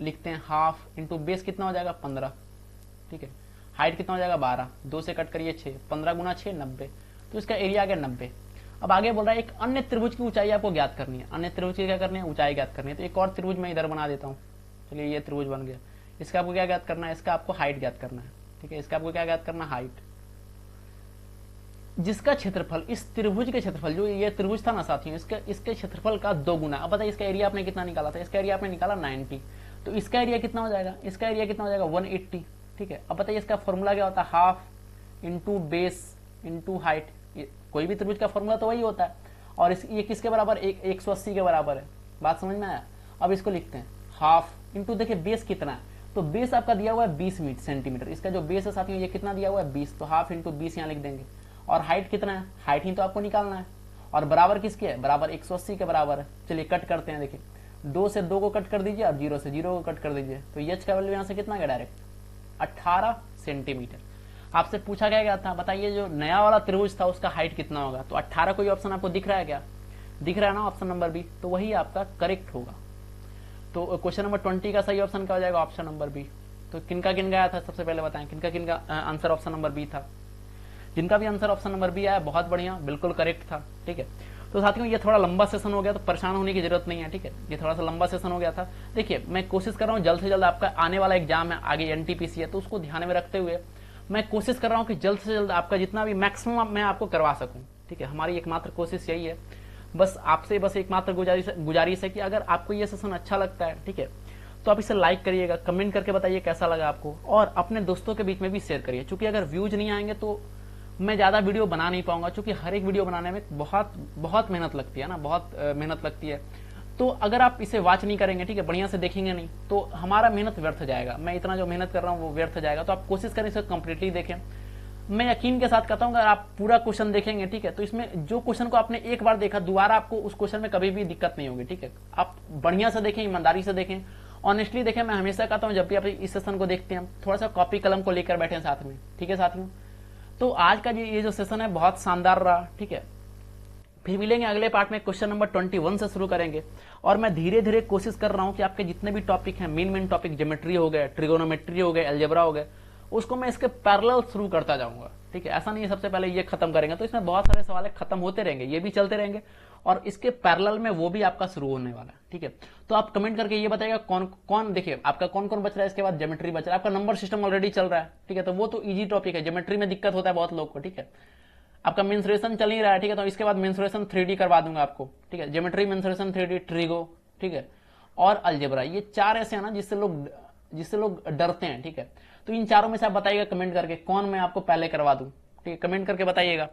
लिखते हैं हाफ इंटू बेस कितना हो जाएगा 15, ठीक है, हाइट कितना हो जाएगा 12, 2 से कट करिए 6, 15 गुना 6 90, तो इसका एरिया आ गया 90। अब आगे बोल रहा है एक अन्य त्रिभुज की ऊंचाई आपको ज्ञात करनी है, अन्य त्रिभुज की क्या करनी है, ऊंचाई ज्ञात करनी है। तो एक और त्रिभुज मैं इधर बना देता हूँ, चलिए ये त्रिभुज बन गया, इसका आपको क्या ज्ञात करना है, इसका आपको हाइट ज्ञात करना है, ठीक है, इसका आपको क्या ज्ञात करना है, हाइट, जिसका क्षेत्रफल इस त्रिभुज के क्षेत्रफल, जो ये त्रिभुज था ना साथियों, इसके क्षेत्रफल का 2 गुना। अब बताइए इसका एरिया आपने कितना निकाला था, इसका एरिया आपने निकाला 90, तो इसका एरिया कितना हो जाएगा, इसका एरिया कितना हो जाएगा 180, ठीक है। अब बताइए इसका फॉर्मूला क्या होता है, half into base into height, कोई भी त्रिभुज का फॉर्मूला तो वही होता है, और ये किसके बराबर, 180 के बराबर है। बात समझ में आया। अब इसको लिखते हैं हाफ इंटू, देखिए बेस कितना है, तो बेस आपका दिया हुआ है 20 सेंटीमीटर, इसका जो बेस है साथियों ये कितना दिया हुआ है 20, तो हाफ इंटू 20 यहाँ लिख देंगे। और हाइट कितना है, हाइट ही तो आपको निकालना है, और बराबर किसके है, बराबर 180 के बराबर है। चलिए कट करते हैं, देखिए 2 से 2 को कट कर दीजिए और 0 से 0 को कट कर दीजिए, तो एच का वैल्यू यहाँ से कितना गया, डायरेक्ट 18 सेंटीमीटर। आपसे पूछा गया था, बताइए जो नया वाला त्रिभुज था उसका हाइट कितना होगा, तो 18 कोई ऑप्शन आपको दिख रहा है क्या, दिख रहा है ना ऑप्शन नंबर बी, तो वही आपका करेक्ट होगा। तो क्वेश्चन नंबर 20 का सही ऑप्शन क्या हो जाएगा, ऑप्शन नंबर बी। तो किनका आया था सबसे पहले बताएं, किनका आंसर ऑप्शन नंबर बी था। जिनका भी आंसर ऑप्शन नंबर बी आया बहुत बढ़िया, बिल्कुल करेक्ट था, ठीक है। तो साथियों ये थोड़ा लंबा सेशन हो गया, तो परेशान होने की जरूरत नहीं है, ठीक है, ये थोड़ा सा लंबा सेशन हो गया था। देखिए मैं कोशिश कर रहा हूँ जल्द से जल्द, आपका आने वाला एग्जाम है आगे एनटीपीसी है, तो उसको ध्यान में रखते हुए मैं कोशिश कर रहा हूँ कि जल्द से जल्द आपका जितना भी मैक्सिमम मैं आपको करवा सकूँ, ठीक है। हमारी एकमात्र कोशिश यही है, बस आपसे बस एकमात्र गुजारिश है कि अगर आपको ये सेशन अच्छा लगता है, ठीक है, तो आप इसे लाइक करिएगा, कमेंट करके बताइए कैसा लगा आपको, और अपने दोस्तों के बीच में भी शेयर करिए, क्योंकि अगर व्यूज नहीं आएंगे तो मैं ज्यादा वीडियो बना नहीं पाऊंगा, क्योंकि हर एक वीडियो बनाने में बहुत मेहनत लगती है ना, बहुत मेहनत लगती है। तो अगर आप इसे वॉच नहीं करेंगे, ठीक है, बढ़िया से देखेंगे नहीं, तो हमारा मेहनत व्यर्थ जाएगा, मैं इतना जो मेहनत कर रहा हूँ वो व्यर्थ जाएगा। तो आप कोशिश करें इसे कंप्लीटली देखें। मैं यकीन के साथ कहता हूँ अगर आप पूरा क्वेश्चन देखेंगे, ठीक है, तो इसमें जो क्वेश्चन को आपने एक बार देखा, दोबारा आपको उस क्वेश्चन में कभी भी दिक्कत नहीं होगी, ठीक है। आप बढ़िया से देखें, ईमानदारी से देखें, ऑनेस्टली देखें। मैं हमेशा कहता हूँ जब भी आप इस सेशन को देखते हैं थोड़ा सा कॉपी कलम को लेकर बैठे साथ में, ठीक है साथियों। तो आज का ये जो सेशन है बहुत शानदार रहा, ठीक है। फिर मिलेंगे अगले पार्ट में, क्वेश्चन नंबर 21 से शुरू करेंगे। और मैं धीरे धीरे कोशिश कर रहा हूं कि आपके जितने भी टॉपिक हैं, मेन टॉपिक, ज्योमेट्री हो गए, ट्रिगोनोमेट्री हो गए, अलजेब्रा हो गए, उसको मैं इसके पैरेलल शुरू करता जाऊंगा, ठीक है। ऐसा नहीं है सबसे पहले ये खत्म करेंगे, तो इसमें बहुत सारे सवाल खत्म होते रहेंगे, ये भी चलते रहेंगे, और इसके पैरेलल में वो भी आपका शुरू होने वाला है, ठीक है। तो आप कमेंट करके ये बताइएगा कौन कौन, देखिए आपका कौन कौन बच रहा है, इसके बाद ज्योमेट्री बच रहा है, आपका नंबर सिस्टम ऑलरेडी चल रहा है, ठीक है, तो वो तो इजी टॉपिक है। ज्योमेट्री में दिक्कत होता है बहुत लोग को, ठीक है। आपका मेंसुरेशन चल ही रहा है, ठीक है, तो इसके बाद मेंसुरेशन 3D करवा दूंगा आपको, ठीक है। ज्योमेट्री, मेंसुरेशन, 3D, ट्रिगो, ठीक है, और अलजेब्रा, ये 4 ऐसे हैं ना जिससे लोग डरते हैं, ठीक है। तो इन चारों में से आप बताइएगा कमेंट करके कौन मैं आपको पहले करवा दूं, ठीक है, कमेंट करके बताइएगा।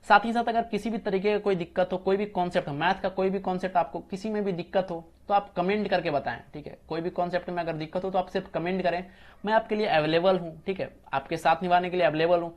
साथ ही साथ अगर किसी भी तरीके का कोई दिक्कत हो, कोई भी कॉन्सेप्ट हो, मैथ का कोई भी कॉन्सेप्ट आपको किसी में भी दिक्कत हो, तो आप कमेंट करके बताएं, ठीक है। कोई भी कॉन्सेप्ट में अगर दिक्कत हो तो आप सिर्फ कमेंट करें, मैं आपके लिए अवेलेबल हूं, ठीक है, आपके साथ निभाने के लिए अवेलेबल हूं।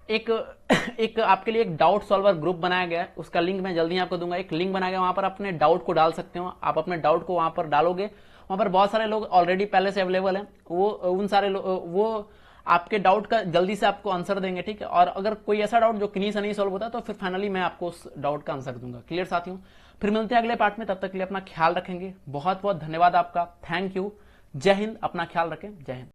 एक आपके लिए एक डाउट सॉल्वर ग्रुप बनाया गया है, उसका लिंक मैं जल्दी आपको दूंगा। एक लिंक बनाया गया, वहां पर अपने डाउट को डाल सकते हो, आप अपने डाउट को वहां पर डालोगे, वहां पर बहुत सारे लोग ऑलरेडी पहले से अवेलेबल हैं, वो उन सारे वो आपके डाउट का जल्दी से आपको आंसर देंगे, ठीक है। और अगर कोई ऐसा डाउट जो किन्हीं से नहीं सॉल्व होता तो फिर फाइनली मैं आपको उस डाउट का आंसर दूंगा। क्लियर साथियों, फिर मिलते हैं अगले पार्ट में, तब तक के लिए अपना ख्याल रखेंगे। बहुत बहुत धन्यवाद आपका, थैंक यू, जय हिंद, अपना ख्याल रखें, जय हिंद।